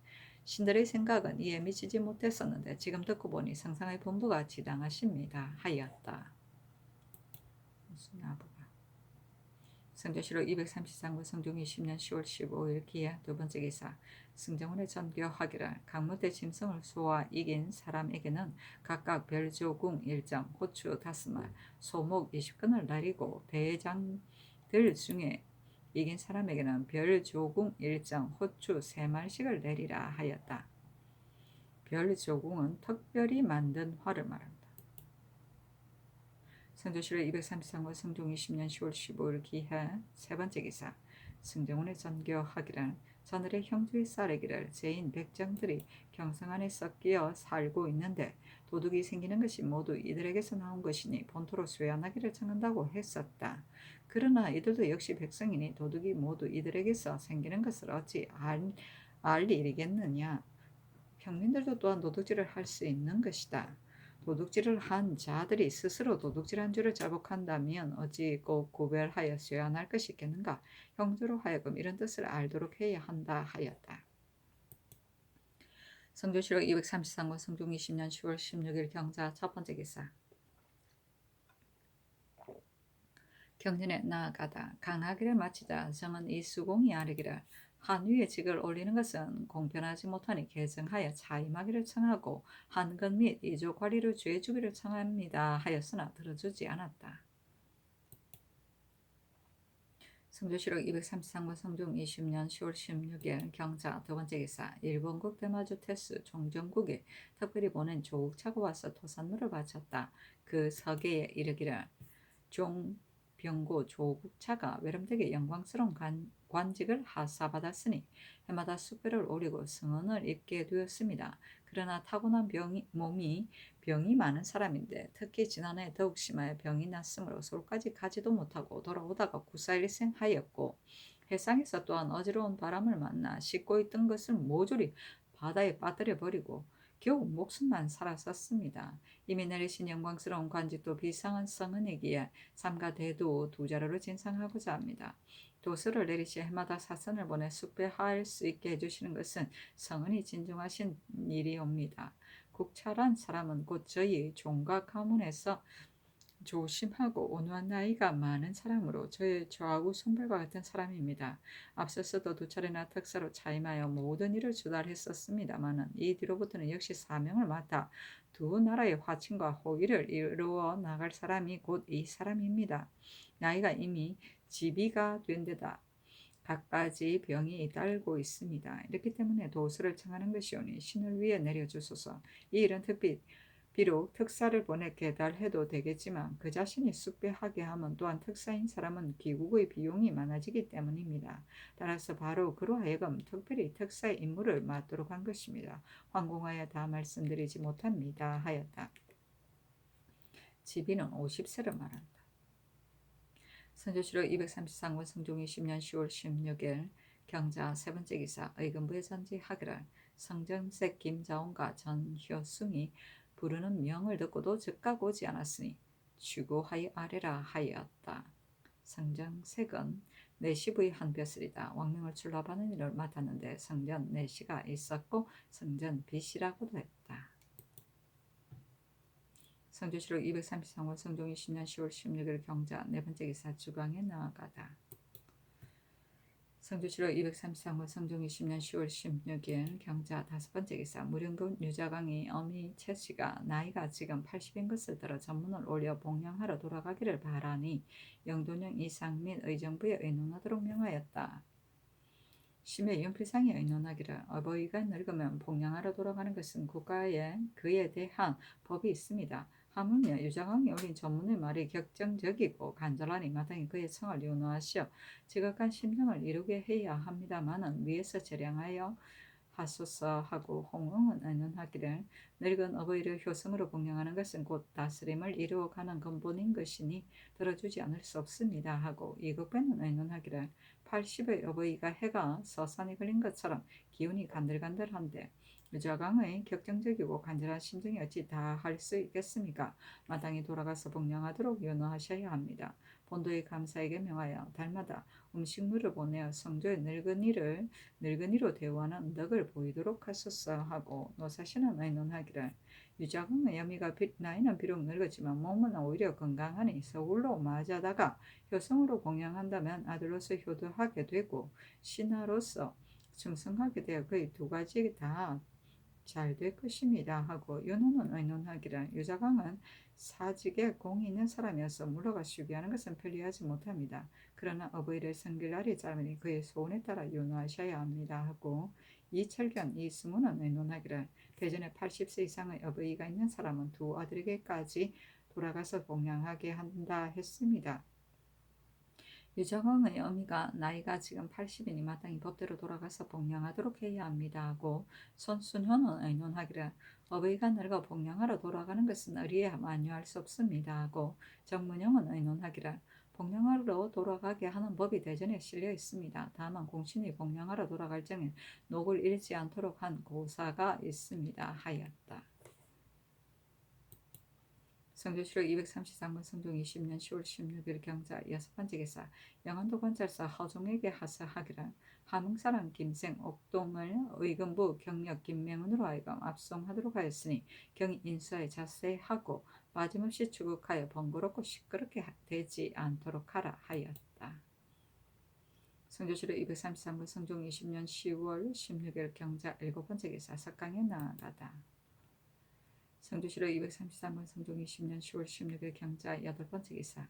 신들의 생각은 이에 미치지 못했었는데 지금 듣고 보니 상상의 본부가 지당하십니다 하였다. 무슨 아부가. 성조실록 233권 성종 20년 10월 15일 기하 두 번째 기사. 승정원의 전교하기를 강무대 짐승을 쏘아 이긴 사람에게는 각각 별조궁 1점, 호추 5말, 소목 20근을 날리고 대장들 중에 이긴 사람에게는 별조궁 1점, 호추 3말씩을 내리라 하였다. 별조궁은 특별히 만든 활을 말합니다. 성조실록 233권 성종 20년 10월 15일 기하 세 번째 기사. 승정원의 전교하기를 저늘의 형주의 쌀에기를 죄인 백정들이 경성 안에 섞여 살고 있는데 도둑이 생기는 것이 모두 이들에게서 나온 것이니 본토로 쇠안하기를 청한다고 했었다. 그러나 이들도 역시 백성이니 도둑이 모두 이들에게서 생기는 것을 어찌 알 일이겠느냐. 평민들도 또한 도둑질을 할 수 있는 것이다. 도둑질을 한 자들이 스스로 도둑질한 죄를 자복한다면 어찌 꼭 구별하여 쇠안할 것이 있겠는가. 형주로 하여금 이런 뜻을 알도록 해야 한다 하였다. 성조실록 233권 성종 20년 10월 16일 경자 첫 번째 기사. 경전에 나아가다 강하기를 마치자 정은 이 수공이 아뢰기를 한 위에 직을 올리는 것은 공편하지 못하니 개정하여 차임하기를 청하고 한건 및 이조 관리를 죄주기를 청합니다 하였으나 들어주지 않았다. 성조실록 233권 성종 20년 10월 16일 경자 두 번째 기사. 일본국 대마주 태수 종정국에 특별히 보낸 조국차가 와서 토산물을 바쳤다. 그 서계에 이르기를 종병고 조국차가 외람되게 영광스러운 관직을 하사받았으니 해마다 숙배를 올리고 승언을 입게 되었습니다. 그러나 타고난 몸이 병이 많은 사람인데 특히 지난해 더욱 심하여 병이 났으므로 서울까지 가지도 못하고 돌아오다가 구사일생하였고 해상에서 또한 어지러운 바람을 만나 싣고 있던 것을 모조리 바다에 빠뜨려 버리고 겨우 목숨만 살았었습니다. 이미 내리신 영광스러운 관직도 비상한 성은이기에 삼가 대도 두 자루를 진상하고자 합니다. 도서를 내리시 해마다 사선을 보내 숙배할 수 있게 해주시는 것은 성은이 진중하신 일이옵니다. 국차란 사람은 곧 저희 종각 가문에서 조심하고 온유한 나이가 많은 사람으로 저의 저하고 손발과 같은 사람입니다. 앞서서도 두 차례나 특사로 차임하여 모든 일을 주달했었습니다마는 이 뒤로부터는 역시 사명을 맡아 두 나라의 화친과 호의를 이루어 나갈 사람이 곧 이 사람입니다. 나이가 이미 지비가 된 데다 갖가지 병이 잇따르고 있습니다. 이렇기 때문에 도수를 청하는 것이오니 신을 위해 내려주소서. 이 일은 비록 특사를 보내 계달해도 되겠지만 그 자신이 숙배하게 하면 또한 특사인 사람은 귀국의 비용이 많아지기 때문입니다. 따라서 바로 그로 하여금 특별히 특사의 임무를 맡도록 한 것입니다. 황공하여 다 말씀드리지 못합니다 하였다. 지비는 50세를 말한다. 선조실록 233권 성종 20년 10월 16일 경자 세 번째 기사. 의금부의 전지하기를 성정색 김자원과 전효승이 부르는 명을 듣고도 즉각 오지 않았으니 추구하여 아래라 하였다. 성정색은 내시부의 한 벼슬이다. 왕명을 출납하는 일을 맡았는데 성전 내시가 있었고 성전 빛이라고도 했다. 성조실록 233권 성종 20년 10월 16일 경자 네 번째 기사. 주광에 나아가다. 성조실록 233권 성종 20년 10월 16일 경자 다섯 번째 기사. 무령군 유자강이 어미 채씨가 나이가 지금 80인 것을 들어 전문을 올려 복령하러 돌아가기를 바라니 영돈령 이상 및 의정부에 의논하도록 명하였다. 심해 윤필상이 의논하기를 어버이가 늙으면 복령하러 돌아가는 것은 국가에 그에 대한 법이 있습니다. 하물며 유자강이 올린 전문의 말이 격정적이고 간절하니 마땅히 그의 청을 윤호하시어 지극한 심정을 이루게 해야 합니다마는 위에서 재량하여 하소서 하고 홍응은 의논하기를 늙은 어버이를 효성으로 봉양하는 것은 곧 다스림을 이루어가는 근본인 것이니 들어주지 않을 수 없습니다 하고 이국배는 의논하기를 80의 어버이가 해가 서산에 걸린 것처럼 기운이 간들간들한데 유자강의 격정적이고 간절한 심정이 어찌 다 할 수 있겠습니까? 마땅히 돌아가서 봉양하도록 윤호하셔야 합니다. 본도의 감사에게 명하여 달마다 음식물을 보내어 성조의 늙은이로 대우하는 덕을 보이도록 하소서 하고 노사시는 의논하기를 유자강의 여미가 나이는 비록 늙었지만 몸은 오히려 건강하니 서울로 맞아다가 효성으로 봉양한다면 아들로서 효도하게 되고 신하로서 충성하게 되어 거의 두 가지 다 잘 될 것입니다 하고 윤호는 의논하기를 유자강은 사직에 공이 있는 사람이어서 물러가 쉬게하는 것은 편리하지 못합니다. 그러나 어버이를 섬길 날이 짧으니 그의 소원에 따라 윤호하셔야 합니다 하고 이철견 이승우는 의논하기를 대전에 80세 이상의 어버이가 있는 사람은 두 아들에게까지 돌아가서 봉양하게 한다 했습니다. 유정흥의 어미가 나이가 지금 80이니 마땅히 법대로 돌아가서 봉양하도록 해야 합니다 하고 손순효는 의논하기를 어버이가 늙어 봉양하러 돌아가는 것은 의리에 만류할 수 없습니다 하고 정문영은 의논하기를 봉양하러 돌아가게 하는 법이 대전에 실려 있습니다. 다만 공신이 봉양하러 돌아갈 적에 녹을 잃지 않도록 한 고사가 있습니다 하였다. 성조실록 233권 성종 20년 10월 16일 경자 6번째 기사 영안도 관찰사 허종에게 하사하기를 함흥사람 김생 옥동을 의금부 경력 김명훈으로 하여금 압송하도록 하였으니 경이 인수하여 자세하고 빠짐없이 추국하여 번거롭고 시끄럽게 되지 않도록 하라 하였다. 성조실록 233권 성종 20년 10월 16일 경자 7번째 기사 석강에 나아가다. 성조실록 233권 성종 20년 10월 16일 경자 8번째 기사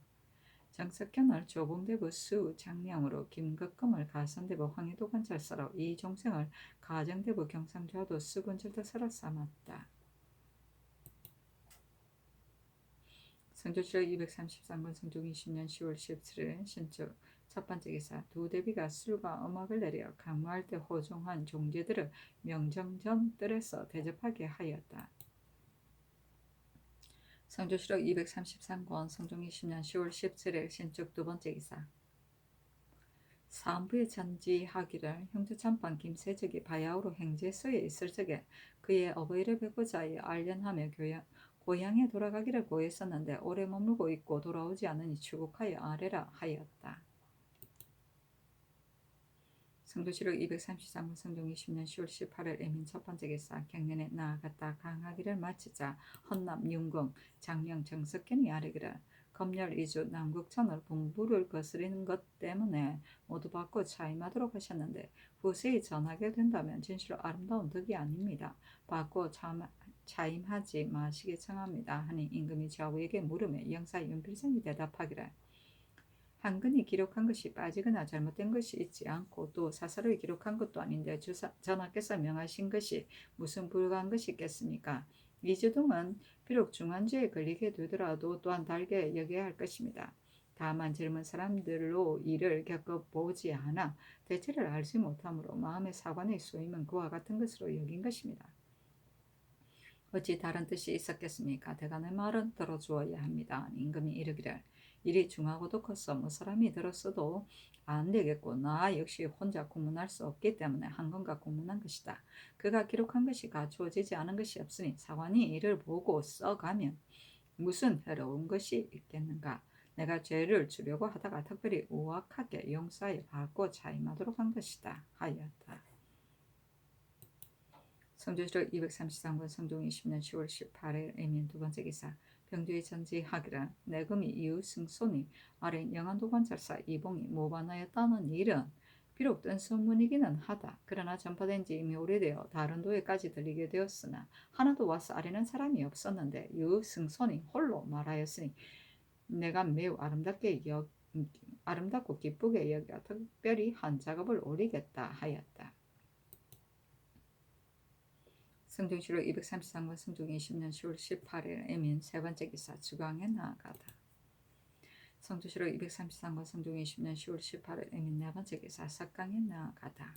정석현을 조봉대부 수 장량으로 김극금을 가선대부 황해도 관찰사로 이종생을 가정대부 경상주하도 수군절도사로 삼았다. 성조실록 233권 성종 20년 10월 17일 신축 첫번째 기사 두 대비가 술과 음악을 내려 강무할 때 호종한 종제들을 명정전 뜰에서 대접하게 하였다. 성조실록 233권 성종 20년 10월 17일 신축 두번째 기사 사안부에 전지하기를 형제 참판 김세적이 바야흐로 행제소에 있을 적에 그의 어버이를 뵙고자 알련하며 고향에 돌아가기를 고했었는데 오래 머물고 있고 돌아오지 않으니 추국하여 아뢰라 하였다. 성조실록 233권 성종 20년 10월 18일 애민 첫번째 기사 경년에 나아갔다 강하기를 마치자 헌남 윤공 장령 정석현이 아뢰기를 검열 이주 남국천을 분부를 거스리는 것 때문에 모두 받고 차임하도록 하셨는데 후세에 전하게 된다면 진실로 아름다운 덕이 아닙니다. 받고 차임하지 마시기 청합니다 하니 임금이 좌우에게 물음에 영사 윤필생이 대답하기를 한근이 기록한 것이 빠지거나 잘못된 것이 있지 않고 또 사사로이 기록한 것도 아닌데 전하께서 명하신 것이 무슨 불가한 것이 있겠습니까? 이주동은 비록 중환죄에 걸리게 되더라도 또한 달게 여겨야 할 것입니다. 다만 젊은 사람들로 이를 겪어보지 않아 대체를 알지 못하므로 마음의 사관의 소임은 그와 같은 것으로 여긴 것입니다. 어찌 다른 뜻이 있었겠습니까? 대간의 말은 들어주어야 합니다. 임금이 이르기를 일이 중하고도 커서 사람이 들었어도 안 되겠고 나 역시 혼자 공문할 수 없기 때문에 한건가 공문한 것이다. 그가 기록한 것이 갖추어지지 않은 것이 없으니 사관이 이를 보고 써가면 무슨 해로운 것이 있겠는가. 내가 죄를 주려고 하다가 특별히 우악하게 용서하여 받고 차임하도록 한 것이다 하였다. 성조실록 233권 성종 20년 10월 18일 애민 두번째 기사 병주의 전지하기를 내금이 이후 승손이 아래 영안도 관찰사 이봉이 모반하였다는 일은 비록 뜬 소문이기는 하다. 그러나 전파된 지 이미 오래되어 다른 도에까지 들리게 되었으나 하나도 와서 아뢰는 사람이 없었는데 이후 승손이 홀로 말하였으니 내가 매우 아름답고 기쁘게 여겨 특별히 한 작업을 올리겠다 하였다. 성종실록 233권 성종 20년 10월 18일 애민 세번째 기사 주강에 나아가다. 성조실록 233권 성종 20년 10월 18일 애민 네번째 기사 석강에 나아가다.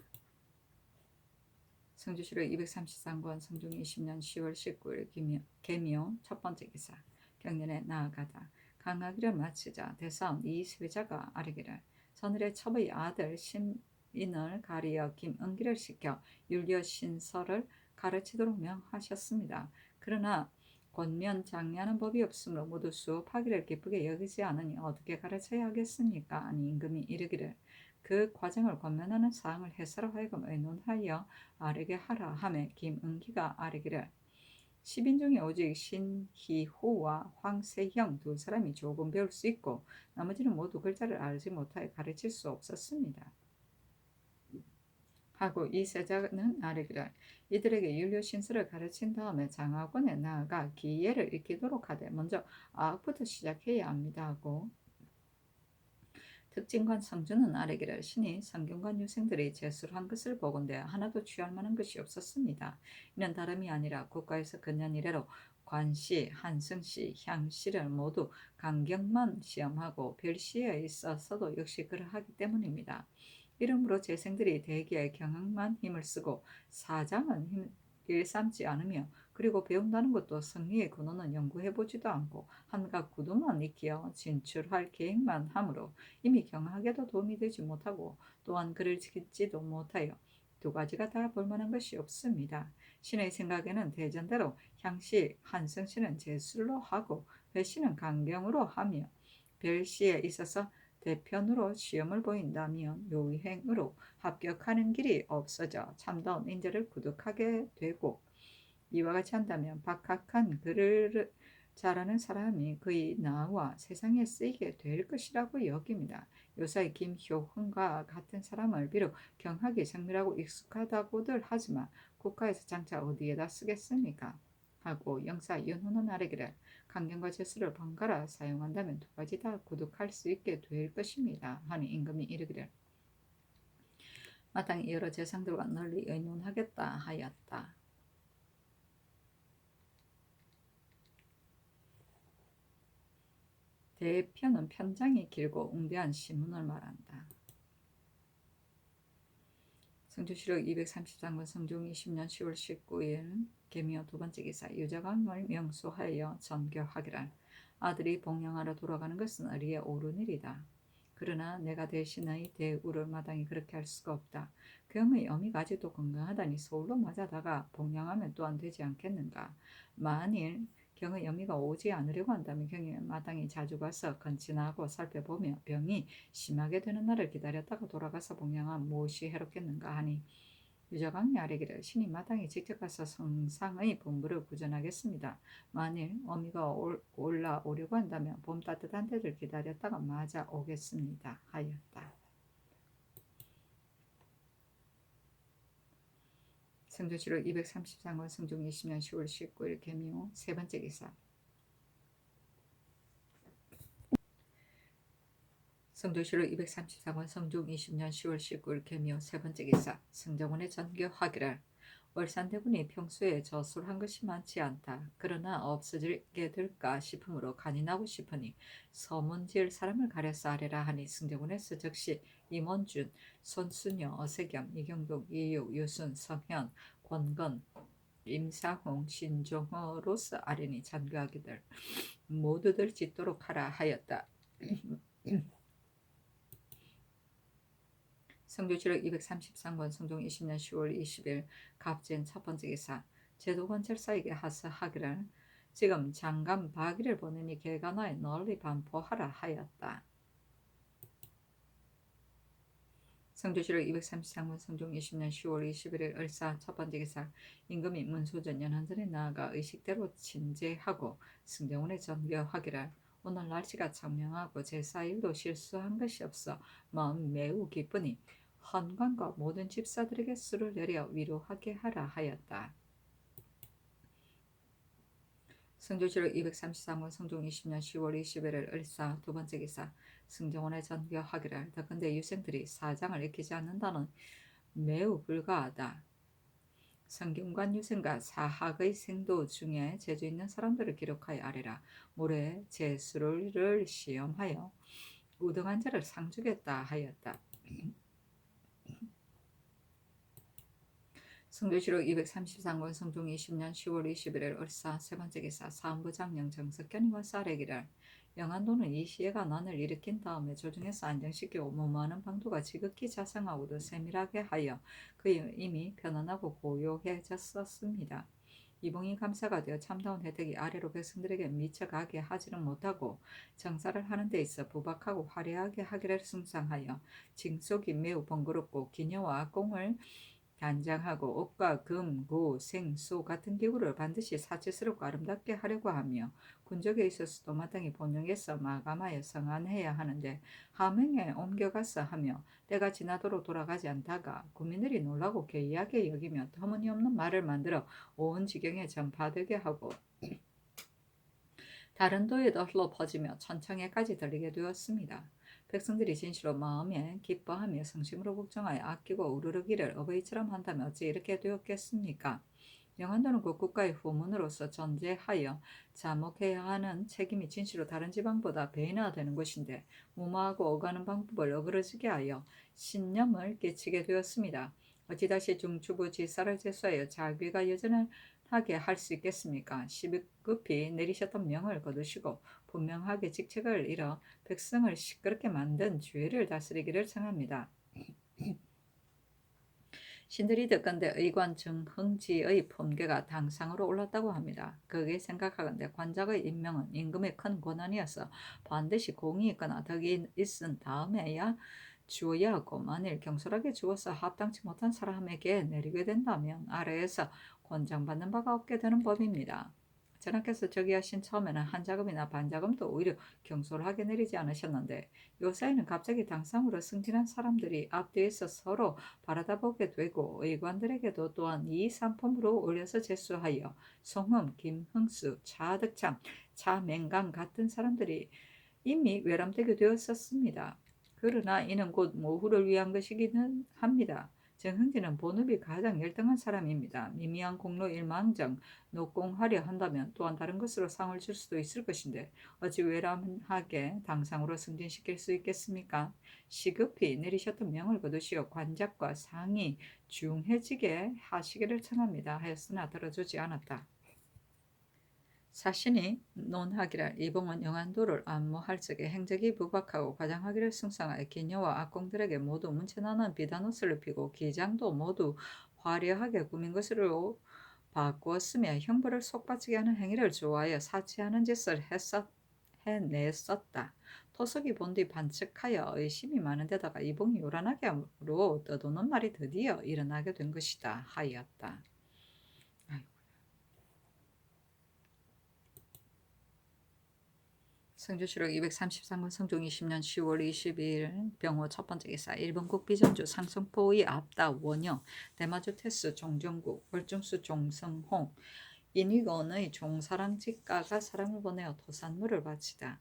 성주시로 233권 성중 20년 10월 19일 계미오 첫 번째 기사. 경년에 나아가다. 강하기를 마치자 대사원 이세자가 아뢰기를 선을의 첩의 아들 신인을 가리어 김은기를 시켜 율려 신설을 가르치도록 명하셨습니다. 그러나 권면 장려하는 법이 없으므로 모두 수업하기를 기쁘게 여기지 않으니 어떻게 가르쳐야 하겠습니까? 아니 임금이 이르기를 그 과정을 권면하는 사항을 해서로 하여금 의논하여 아뢰게 하라 하며 김은기가 아뢰기를 10인 중에 오직 신희호와 황세형 두 사람이 조금 배울 수 있고 나머지는 모두 글자를 알지 못하여 가르칠 수 없었습니다. 하고 이 세자는 아뢰기를 이들에게 율료신설을 가르친 다음에 장학원에 나아가 기예를 익히도록 하되 먼저 아학부터 시작해야 합니다 하고 특징관 성주는 아뢰기를 신이 성균관 유생들이 제술한 것을 보건대 하나도 취할 만한 것이 없었습니다. 이는 다름이 아니라 국가에서 근년 이래로 관시, 한승시, 향시를 모두 강경만 시험하고 별시에 있어서도 역시 그러하기 때문입니다. 이러므로 재생들이 대기에 경학만 힘을 쓰고 사장은 일삼지 않으며 그리고 배운다는 것도 성리의 근원은 연구해보지도 않고 한각 구두만 익혀 진출할 계획만 하므로 이미 경학에도 도움이 되지 못하고 또한 글을 읽지도 못하여 두 가지가 다 볼만한 것이 없습니다. 신의 생각에는 대전대로 향시, 한성시는 제술로 하고 회시는 강경으로 하며 별시에 있어서 대편으로 시험을 보인다면 요행으로 합격하는 길이 없어져 참다운 인재를 구득하게 되고 이와 같이 한다면 박학한 글을 잘하는 사람이 그의 나와 세상에 쓰이게 될 것이라고 여깁니다. 요사이 김효흥과 같은 사람을 비록 경학이 정밀하고 익숙하다고들 하지만 국가에서 장차 어디에다 쓰겠습니까? 하고 영사 윤호는 아뢰기를 강경과 제수를 번갈아 사용한다면 두 가지 다 구득할 수 있게 될 것입니다. 하니 임금이 이르기를 마땅히 여러 재상들과 널리 의논하겠다 하였다. 대편은 편장이 길고 웅대한 시문을 말한다. 성주시록 233권 성중 20년 10월 19일 계미오 두 번째 기사 유자강을 명수하여 전교하기를 아들이 봉양하러 돌아가는 것은 의리에 옳은 일이다. 그러나 내가 대신의 대우를 마땅히 그렇게 할 수가 없다. 경의 어미가 아직도 건강하다니 서울로 맞아다가 봉양하면 또한 되지 않겠는가. 만일 경의 어미가 오지 않으려고 한다면 경이 마땅히 자주 가서 건진하고 살펴보며 병이 심하게 되는 날을 기다렸다가 돌아가서 봉양하면 무엇이 해롭겠는가 하니 유자강이 아뢰기를 신이 마땅히 직접 가서 성상의 분부를 구전하겠습니다. 만일 어미가 올라오려고 한다면 봄 따뜻한 때를 기다렸다가 맞아 오겠습니다. 하였다. 성조시록 233권 성중 20년 10월 19일 계미오 세 번째 기사 성조시록 234권 성중 20년 10월 19일 계미오 세 번째 기사 성정원의 전교하기를 월산대군이 평소에 저술한 것이 많지 않다. 그러나 없어지게 될까 싶으므로 간인하고 싶으니 서문 지을 사람을 가려서 아뢰라 하니 승정원에서 즉시 임원준, 손순여, 어세겸, 이경동, 이유, 유순, 성현, 권건, 임사홍, 신종호로서 아뢰니 전교하기들 모두들 짓도록 하라 하였다. 성조시록 233권 성종 20년 10월 20일 갑진 첫 번째 기사 제도관 철사에게 하사하기를 지금 장감 박이를 보내니 개간화에 널리 반포하라 하였다. 성조시록 233권 성종 20년 10월 21일 을사 첫 번째 기사 임금이 문소전 연한전에 나아가 의식대로 친제하고 승정원에 전교하기를 오늘 날씨가 청명하고 제사일도 실수한 것이 없어 마음이 매우 기쁘니 헌관과 모든 집사들에게 수를 내려 위로하게 하라 하였다. 성조시록 233권 성종 20년 10월 21일 을사 두 번째 기사 승정원에 전교하기를 더군데 유생들이 사장을 익히지 않는다는 매우 불가하다. 성균관 유생과 사학의 생도 중에 재주 있는 사람들을 기록하여 아뢰라. 모레 제수를 시험하여 우등한 자를 상 주겠다 하였다. 성교시록 233권 성종 20년 10월 21일 을사 세 번째 기사 사헌부장령 정석견이와 쌀에기를 영안도는 이 시해가 난을 일으킨 다음에 조정에서 안정시키고 무모하는 방도가 지극히 자상하고도 세밀하게 하여 그의 이미 편안하고 고요해졌었습니다. 이봉이 감사가 되어 참다운 혜택이 아래로 백성들에게 미쳐가게 하지는 못하고 정사를 하는 데 있어 부박하고 화려하게 하기를 숭상하여 징속이 매우 번거롭고 기녀와 꽁을 단장하고 옷과 금, 고, 생, 소 같은 기구를 반드시 사치스럽고 아름답게 하려고 하며 군적에 있어서도 마땅히 본영에서 마감하여 성안해야 하는데 함흥에 옮겨가서 하며 때가 지나도록 돌아가지 않다가 국민들이 놀라고 괴이하게 여기며 터무니없는 말을 만들어 온 지경에 전파되게 하고 다른 도에도 흘러 퍼지며 천청에까지 들리게 되었습니다. 백성들이 진실로 마음에 기뻐하며 성심으로 복종하여 아끼고 우르르기를 어버이처럼 한다면 어찌 이렇게 되었겠습니까? 영한도는 그 국가의 후문으로서 전제하여 자목해야 하는 책임이 진실로 다른 지방보다 배나 되는 것인데 무모하고 오가는 방법을 어그러지게 하여 신념을 끼치게 되었습니다. 어찌 다시 중추부 지사를 제수하여 자귀가 여전하게 할 수 있겠습니까? 시급히 내리셨던 명을 거두시고 분명하게 직책을 잃어 백성을 시끄럽게 만든 죄를 다스리기를 청합니다. 신들이 듣건대 의관 정흥지의 품계가 당상으로 올랐다고 합니다. 그게 생각하건대 관작의 임명은 임금의 큰 권한이어서 반드시 공이 있거나 덕이 있은 다음에야 주어야 하고 만일 경솔하게 주어서 합당치 못한 사람에게 내리게 된다면 아래에서 권장받는 바가 없게 되는 법입니다. 전하께서 저기 하신 처음에는 한자금이나 반자금도 오히려 경솔하게 내리지 않으셨는데 요새에는 갑자기 당상으로 승진한 사람들이 앞뒤에서 서로 바라다 보게 되고 의관들에게도 또한 이 상품으로 올려서 제수하여 송흠, 김흥수, 차득참, 차맹강 같은 사람들이 이미 외람되게 되었었습니다. 그러나 이는 곧 모후를 위한 것이기는 합니다. 정흥진은 본업이 가장 열등한 사람입니다. 미미한 공로 일망정 녹공하려 한다면 또한 다른 것으로 상을 줄 수도 있을 것인데 어찌 외람하게 당상으로 승진시킬 수 있겠습니까? 시급히 내리셨던 명을 거두시어 관작과 상이 중해지게 하시기를 청합니다. 하였으나 들어주지 않았다. 사신이 논하기를 이봉은 영안도를 안모할 적에 행적이 부박하고 과장하기를 숭상하여 기녀와 악공들에게 모두 문체나는 비단옷을 입히고 기장도 모두 화려하게 꾸민 것으로 바꾸었으며 형벌을 속바치게 하는 행위를 좋아하여 사치하는 짓을 해냈었다. 토석이 본뒤 반측하여 의심이 많은 데다가 이봉이 요란하게 함으로 떠도는 말이 드디어 일어나게 된 것이다 하였다. 성조실록 233권 성종 20년 10월 22일 병호 첫 번째 기사 일본국 비전주 상성포의 앞다 원영 대마주 테스 종정국 월중수 종성홍 인위건의 종사랑 직가가 사람을 보내어 토산물을 바치다.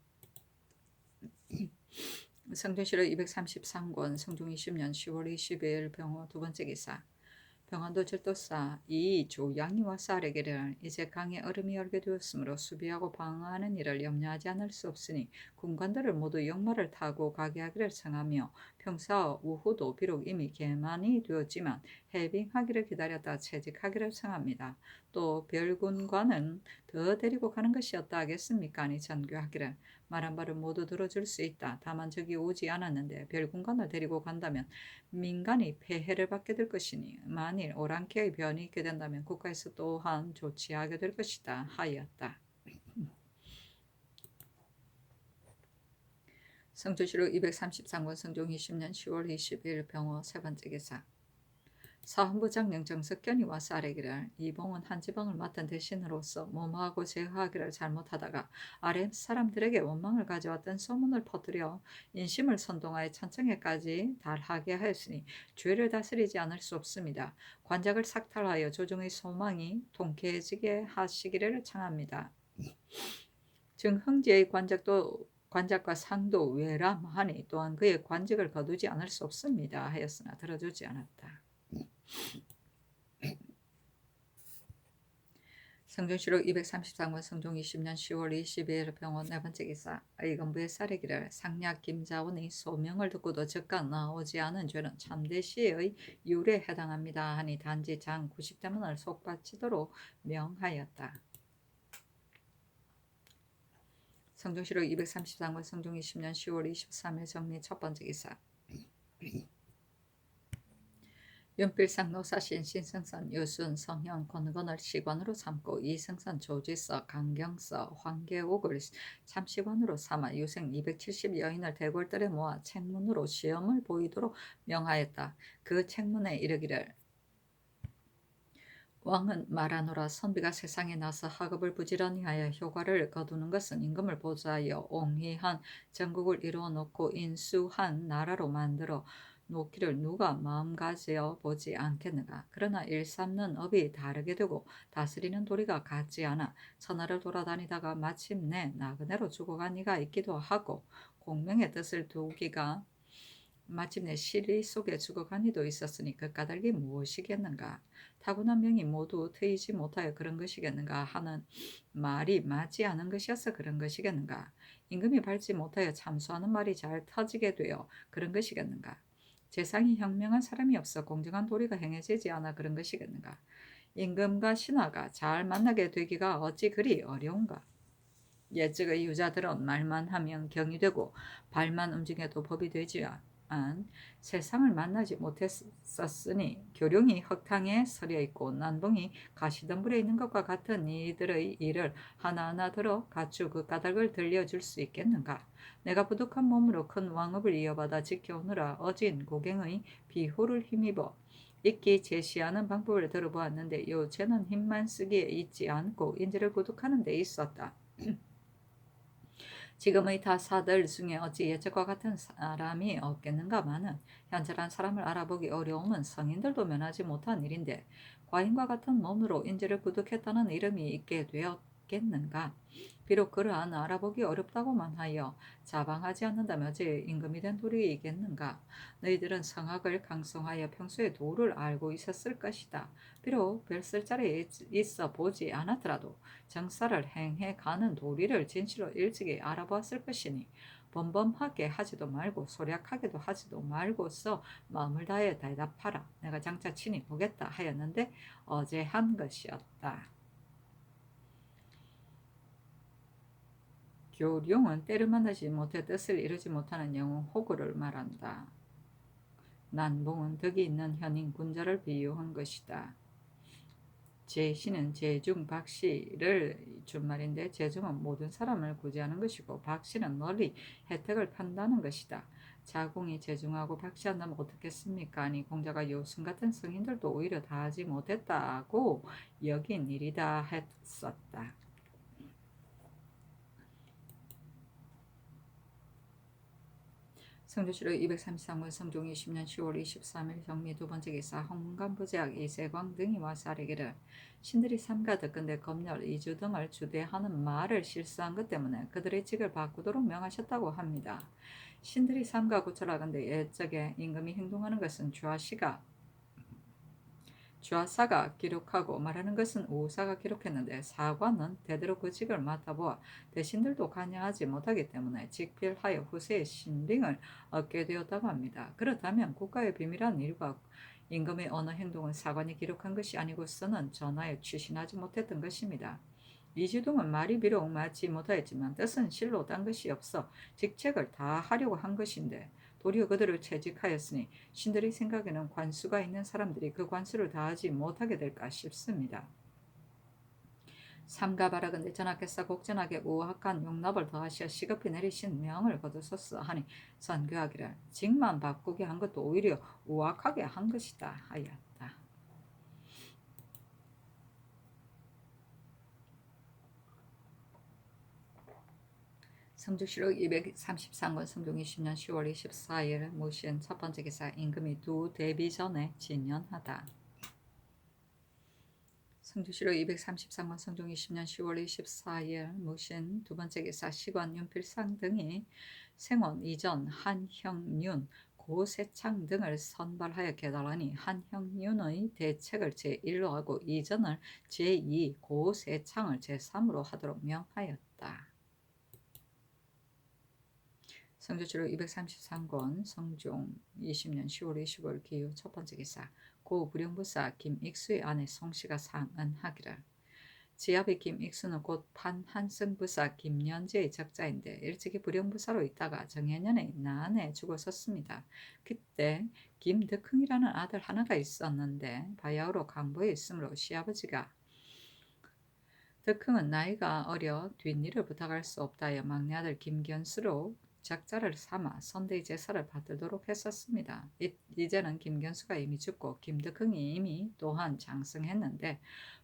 성종실록 233권 성종 20년 10월 22일 병호 두 번째 기사 병안도 절도사 이조 양이와 쌀에게를 이제 강에 얼음이 얼게 되었으므로 수비하고 방어하는 일을 염려하지 않을 수 없으니 군관들을 모두 역마를 타고 가게 하기를 청하며 평사 우후도 비록 이미 개만이 되었지만 해빙하기를 기다렸다 채직하기를 청합니다. 또 별군관은 더 데리고 가는 것이었다 하겠습니까? 아니 전교하기를 말한 바를 모두 들어줄 수 있다. 다만 저기 오지 않았는데 별군관을 데리고 간다면 민간이 폐해를 받게 될 것이니 만일 오랑캐의 변이 있게 된다면 국가에서 또한 조치하게 될 것이다 하였다. 성조실록 233권 성종 20년 10월 20일 병호 세 번째 기사 사헌부장령 정석견이와 쌀에기를 이봉은 한 지방을 맡은 대신으로서 무모하고 제어하기를 잘못하다가 아래 사람들에게 원망을 가져왔던 소문을 퍼뜨려 인심을 선동하여 천청에까지 달하게 하였으니 죄를 다스리지 않을 수 없습니다. 관작을 삭탈하여 조정의 소망이 통쾌해지게 하시기를 청합니다. 증흥지의 관작과 상도 외람하니 또한 그의 관직을 거두지 않을 수 없습니다. 하였으나 들어주지 않았다. 성종시록 233권 성종 20년 10월 22일 병원 네 번째 기사 의금부의 사례기를 상략 김자원이 소명을 듣고도 즉각 나오지 않은 죄는 참대시의 유례에 해당합니다 하니 단지 장 90대문을 속바치도록 명하였다. 성종시록 233권 성종 20년 10월 23일 정리 첫 번째 기사 윤필상 노사신 신승선 유순 성현 권건을 시관으로 삼고 이승선 조지서 강경서 황계옥을 참시관으로 삼아 유생 270 여인을 대궐들에 모아 책문으로 시험을 보이도록 명하였다. 그 책문에 이르기를 왕은 말하노라 선비가 세상에 나서 학업을 부지런히 하여 효과를 거두는 것은 임금을 보좌하여 옹희한 전국을 이루어 놓고 인수한 나라로 만들어 놓기를 누가 마음가지어 보지 않겠는가. 그러나 일삼는 업이 다르게 되고 다스리는 도리가 같지 않아 천하를 돌아다니다가 마침내 나그네로 죽어간 이가 있기도 하고 공명의 뜻을 두기가 마침내 시리 속에 죽어간 이도 있었으니 그 까닭이 무엇이겠는가. 타고난 명이 모두 트이지 못하여 그런 것이겠는가 하는 말이 맞지 않은 것이어서 그런 것이겠는가. 임금이 밟지 못하여 참수하는 말이 잘 터지게 되어 그런 것이겠는가. 재상이 현명한 사람이 없어 공정한 도리가 행해지지 않아 그런 것이겠는가. 임금과 신하가 잘 만나게 되기가 어찌 그리 어려운가. 예측의 유자들은 말만 하면 경이 되고 발만 움직여도 법이 되지 않 세상을 만나지 못했었으니 교룡이 흙탕에 서려 있고 난봉이 가시덤불에 있는 것과 같은 이들의 일을 하나하나 들어 가축 그 까닭을 들려줄 수 있겠는가. 내가 부득한 몸으로 큰 왕업을 이어받아 지켜오느라 어진 고갱의 비호를 힘입어 익히 제시하는 방법을 들어보았는데 요체는 힘만 쓰기에 있지 않고 인지를 구독하는 데 있었다. 지금의 다사들 중에 어찌 예적과 같은 사람이 없겠는가마는 현철한 사람을 알아보기 어려움은 성인들도 면하지 못한 일인데 과인과 같은 몸으로 인지를 구독했다는 이름이 있게 되었겠는가. 비록 그러한 알아보기 어렵다고만 하여 자방하지 않는다면 어찌 임금이 된 도리이겠는가. 너희들은 성악을 강성하여 평소에 도를 알고 있었을 것이다. 비록 별 쓸자리에 있어 보지 않았더라도 정사를 행해 가는 도리를 진실로 일찍이 알아보았을 것이니 범범하게 하지도 말고 소략하게도 하지도 말고서 마음을 다해 대답하라. 내가 장차 친히 보겠다 하였는데 어제 한 것이었다. 교룡은 때를 만나지 못해 뜻을 이루지 못하는 영웅 호구를 말한다. 난봉은 덕이 있는 현인 군자를 비유한 것이다. 제시는 제중 박씨를 준 말인데 제중은 모든 사람을 구제하는 것이고 박씨는 널리 혜택을 판다는 것이다. 자공이 제중하고 박씨한다면 어떻겠습니까? 아니 공자가 요순 같은 성인들도 오히려 다하지 못했다고 여긴 일이다 했었다. 성조실록 233권 성종 20년 10월 23일 정리 두 번째 기사 홍문관부제학 이세광 등이 와서 아뢰기를 신들이 삼가 덕근대 검열 이주 등을 주대하는 말을 실수한 것 때문에 그들의 직을 바꾸도록 명하셨다고 합니다. 신들이 삼가 구철하건대 옛적에 임금이 행동하는 것은 주하사가 기록하고 말하는 것은 우사가 기록했는데 사관은 대대로 그 직을 맡아보아 대신들도 관여하지 못하기 때문에 직필하여 후세의 신빙을 얻게 되었다고 합니다. 그렇다면 국가의 비밀한 일과 임금의 어느 행동은 사관이 기록한 것이 아니고서는 전하에 추신하지 못했던 것입니다. 이주동은 말이 비록 맞지 못하였지만 뜻은 실로 딴 것이 없어 직책을 다 하려고 한 것인데 도리어 그들을 채직하였으니 신들의 생각에는 관수가 있는 사람들이 그 관수를 다하지 못하게 될까 싶습니다. 삼가바라건대 전하께서 곡전하게 우악한 용납을 더하시어 시급히 내리신 명을 거두소서 하니 선교하기를 직만 바꾸게 한 것도 오히려 우악하게 한 것이다 하였다. 성주시록 233권 성종 20년 10월 24일 무신 첫 번째 기사 임금이 두 대비 전에 진연하다. 성주시록 233권 성종 20년 10월 24일 무신 두 번째 기사 시관 윤필상 등이 생원 이전 한형윤 고세창 등을 선발하여 개달하니 한형윤의 대책을 제1로 하고 이전을 제2 고세창을 제3으로 하도록 명하였다. 성조치로 233권 성종 20년 10월 25일 기후 첫 번째 기사. 고 부령부사 김익수의 아내 송씨가 상언하기를 지압의 김익수는 곧 판한승부사 김연재의 적자인데 일찍이 부령부사로 있다가 정해년에 난에 죽었었습니다. 그때 김덕흥이라는 아들 하나가 있었는데 바야흐로 강보에 있으므로 시아버지가 덕흥은 나이가 어려 뒷일을 부탁할 수 없다여 막내 아들 김견수로 적자를 삼아 선대의 제사를 받들도록 했었습니다. 이제는 김견수가 이미 죽고 김덕흥이 이미 또한 장성했는데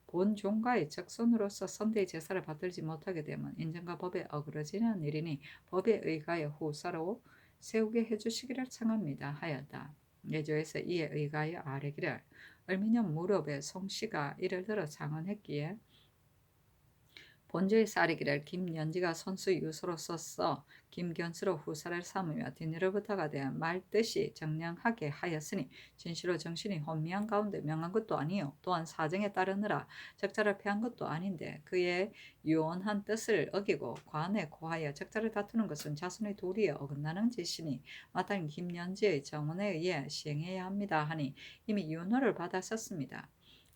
본 종가의 적손으로서 선대의 제사를 받들지 못하게 되면 인정과 법에 어그러지는 일이니 법에 의가여 후사로 세우게 해주시기를 청합니다 하였다. 예조에서 이에 의가여 아뢰기를 을미년 무렵에 송씨가 이를 들어 장언했기에 본주의 쌀이기를 김연지가 선수 유서로 썼어 김견수로 후사를 삼으며 뒷일을부터가 대한 말뜻이 정량하게 하였으니 진실로 정신이 혼미한 가운데 명한 것도 아니요 또한 사정에 따르느라 적자를 패한 것도 아닌데 그의 유언한 뜻을 어기고 관에 고하여 적자를 다투는 것은 자손의 도리에 어긋나는 짓이니 마땅히 김연지의 정언에 의해 시행해야 합니다 하니 이미 윤허를 받았었습니다.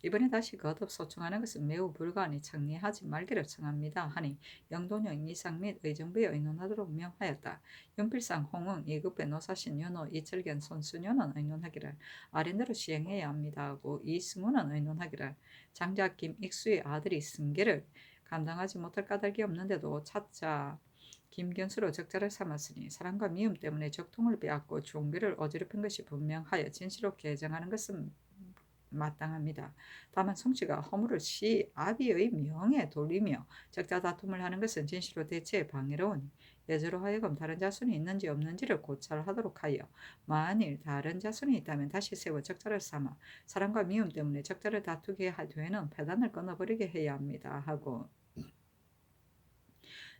이번에 다시 거듭 소청하는 것은 매우 불가하니 청리하지 말기를 청합니다 하니 영돈영 이상 및 의정부에 의논하도록 명하였다. 윤필상 홍응 이급배 노사신 윤호 이철견 손순효는 의논하기를 아랜대로 시행해야 합니다 하고 이승우는 의논하기를 장자 김익수의 아들이 승계를 감당하지 못할 까닭이 없는데도 차차 김견수로 적자를 삼았으니 사랑과 미움 때문에 적통을 빼앗고 종비를 어지럽힌 것이 분명하여 진실로 개정하는 것은 마땅합니다. 다만 송씨가 허물을 시아비의 명에 돌리며 적자 다툼을 하는 것은 진실로 대체에 방해로우니 예저로 하여금 다른 자손이 있는지 없는지를 고찰하도록 하여 만일 다른 자손이 있다면 다시 세워 적자를 삼아 사랑과 미움 때문에 적자를 다투게 되는 패단을 끊어버리게 해야 합니다 하고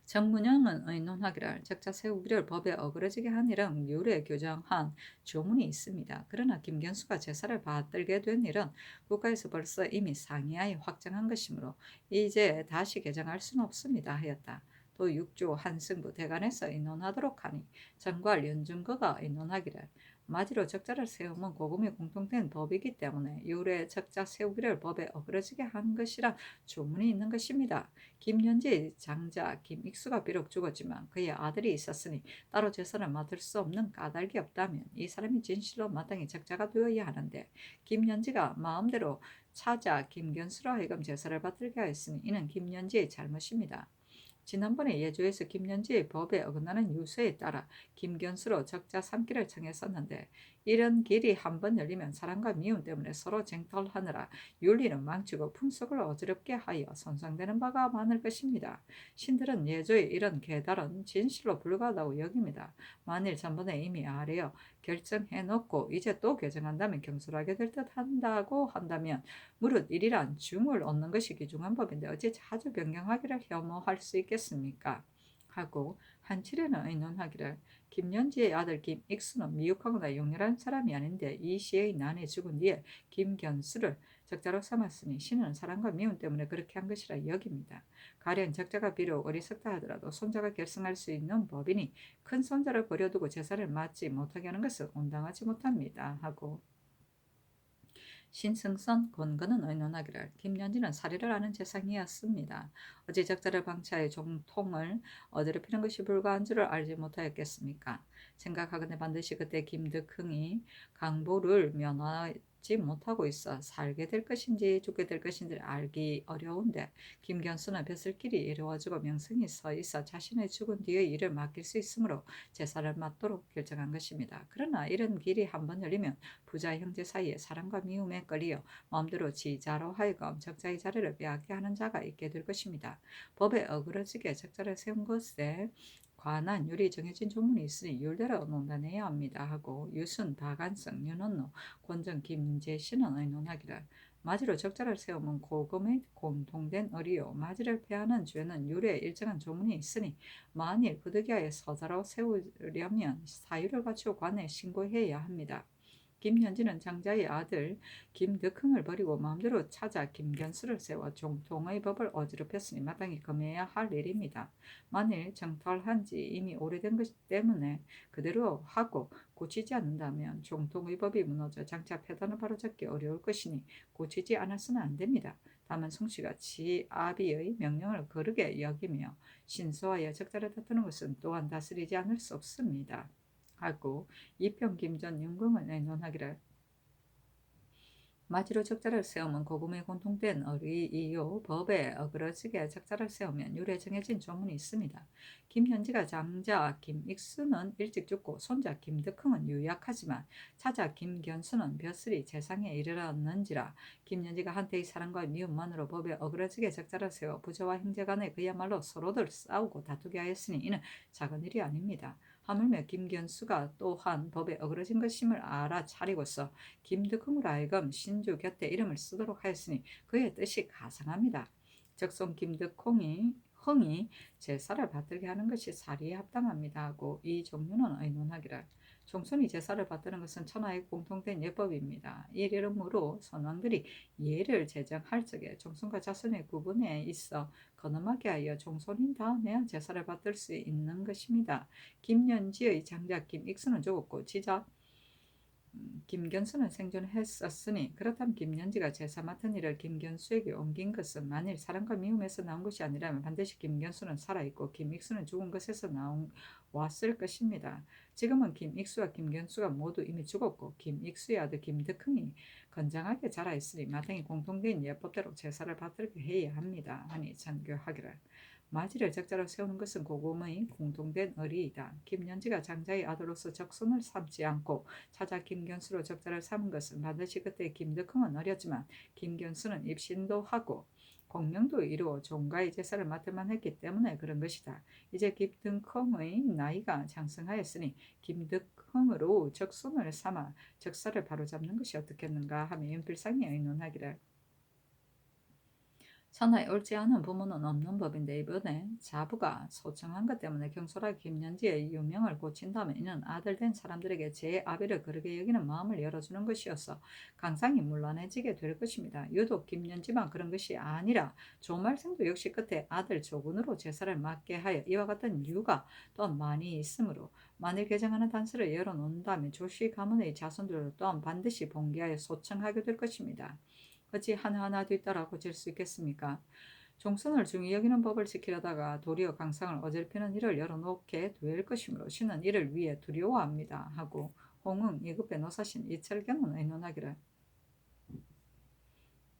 정문영은 의논하기를 적자 세우기를 법에 어그러지게 한 일은 율에 규정한 조문이 있습니다. 그러나 김견수가 제사를 받들게 된 일은 국가에서 벌써 이미 상이하에 확정한 것이므로 이제 다시 개정할 수는 없습니다 하였다. 또 육조 한승부 대간에서 의논하도록 하니 정괄 연중거가 의논하기를 마지로 적자를 세우면 고금이 공통된 법이기 때문에 율에 적자 세우기를 법에 어그러지게 한 것이라 조문이 있는 것입니다. 김연재 장자 김익수가 비록 죽었지만 그의 아들이 있었으니 따로 제사를 맡을 수 없는 까닭이 없다면 이 사람이 진실로 마땅히 적자가 되어야 하는데 김연지가 마음대로 차자 김견수로 하여금 제사를 받들게 하였으니 이는 김연지의 잘못입니다. 지난번에 예조에서 김연지의 법에 어긋나는 유서에 따라 김견수로 적자 삼기를 청했었는데 이런 길이 한번 열리면 사랑과 미움 때문에 서로 쟁탈하느라 윤리는 망치고 풍속을 어지럽게 하여 손상되는 바가 많을 것입니다. 신들은 예조의 이런 계달은 진실로 불가하다고 여깁니다. 만일 전번에 이미 아래어 결정해놓고 이제 또 개정한다면 경솔하게 될 듯 한다고 한다면 무릇 일이란 중을 얻는 것이 귀중한 법인데 어찌 자주 변경하기를 혐오할 수 있겠습니까? 하고 한칠에는 의논하기를 김연지의 아들 김익수는 미혹하거나 용렬한 사람이 아닌데 이 시의 난에 죽은 뒤에 김견수를 적자로 삼았으니 신은 사랑과 미움 때문에 그렇게 한 것이라 여깁니다. 가령 적자가 비록 어리석다 하더라도 손자가 결성할 수 있는 법이니 큰 손자를 버려두고 제사를 맡지 못하게 하는 것은 온당하지 못합니다. 하고 신승선 권건은 의논하기를 김연지는 사리를 아는 재상이었습니다. 어찌 적자를 방치하여 종통을 어지럽히는 것이 불가한 줄을 알지 못하였겠습니까? 생각하건대 반드시 그때 김덕흥이 강보를 면하지 못하고 있어 살게 될 것인지 죽게 될 것인지 알기 어려운데 김견수는 벼슬길이 이루어지고 명성이 서 있어 자신의 죽은 뒤의 일을 맡길 수 있으므로 제사를 맡도록 결정한 것입니다. 그러나 이런 길이 한번 열리면 부자 형제 사이에 사랑과 미움에 끌려 마음대로 지자로 하여금 적자의 자리를 빼앗게 하는 자가 있게 될 것입니다. 법에 어그러지게 적자를 세운 것에 관한 율이 정해진 조문이 있으니 율대로 논단해야 합니다 하고 유순 박안성 윤원노 권정 김재신은 의논하기를 마지로 적자를 세우면 고금의 공통된 의리요. 마지를 폐하는 죄는 율에 일정한 조문이 있으니 만일 부득이하여 서자로 세우려면 사유를 갖추어 관에 신고해야 합니다. 김현진은 장자의 아들 김덕흥을 버리고 마음대로 찾아 김견수를 세워 종통의 법을 어지럽혔으니 마땅히 금해야 할 일입니다. 만일 정탈한 지 이미 오래된 것 때문에 그대로 하고 고치지 않는다면 종통의 법이 무너져 장차 폐단을 바로잡기 어려울 것이니 고치지 않아서는 안 됩니다. 다만 송씨가 지아비의 명령을 거르게 여기며 신소하여 적자를 다투는 것은 또한 다스리지 않을 수 없습니다. 하고 이평 김전 윤공을 의논하기를 마지로 적자를 세우면 고금의 공통된 의리이요 법에 어그러지게 적자를 세우면 율에 정해진 조문이 있습니다. 김현지가 장자 김익수는 일찍 죽고 손자 김덕흥은 유약하지만 차자 김견수는 벼슬이 재상에 이르렀는지라 김현지가 한때의 사랑과 미움만으로 법에 어그러지게 적자를 세워 부자와 형제 간에 그야말로 서로들 싸우고 다투게 하였으니 이는 작은 일이 아닙니다. 하물며 김견수가 또한 법에 어그러진 것임을 알아차리고서 김덕흥으로 하여금 신주 곁에 이름을 쓰도록 하였으니 그의 뜻이 가상합니다. 적송 김덕흥이 제사를 받들게 하는 것이 사리에 합당합니다 하고 이 종류는 의논하기를 종손이 제사를 받드는 것은 천하의 공통된 예법입니다. 이러므로 선왕들이 예를 제정할 적에 종손과 자손의 구분에 있어 거듭하게 하여 종손인 다음에야 제사를 받들 수 있는 것입니다. 김연지의 장자 김익수는 죽었고 지자 김견수는 생존했었으니 그렇다면 김연지가 제사 맡은 일을 김견수에게 옮긴 것은 만일 사랑과 미움에서 나온 것이 아니라면 반드시 김견수는 살아있고 김익수는 죽은 것에서 왔을 것입니다. 지금은 김익수와 김견수가 모두 이미 죽었고 김익수의 아들 김덕흥이 건장하게 자라있으니 마땅히 공통된 예법대로 제사를 받들게 해야 합니다. 하니 전교하기를 마지를 적자로 세우는 것은 고금의 공통된 의리이다. 김연지가 장자의 아들로서 적손을 삼지 않고 차자 김견수로 적자를 삼은 것은 반드시 그때 김덕흥은 어렸지만 김견수는 입신도 하고 공명도 이루어 종가의 제사를 맡을만 했기 때문에 그런 것이다. 이제 김덕흥의 나이가 장성하였으니 김덕흥으로 적손을 삼아 적사를 바로잡는 것이 어떻겠는가 하며 윤필상이 의논하기를 천하에 옳지 않은 부모는 없는 법인데 이번에 자부가 소청한 것 때문에 경솔하게 김연지의 유명을 고친다면 이는 아들 된 사람들에게 제 아비를 그르게 여기는 마음을 열어주는 것이어서 강상이 문란해지게 될 것입니다. 유독 김연지만 그런 것이 아니라 조말생도 역시 끝에 아들 조군으로 제사를 맡게 하여 이와 같은 이유가 또한 많이 있으므로 만일 개정하는 단서를 열어놓는다면 조씨 가문의 자손들을 또한 반드시 봉기하여 소청하게 될 것입니다. 어찌 하나하나 뒤따라 고칠 수 있겠습니까? 종선을 중히 여기는 법을 지키려다가 도리어 강상을 어질피는 일을 열어놓게 될 것이므로 신은 이를 위해 두려워합니다. 하고 홍응 이급의 노사신 이철경은 의논하기를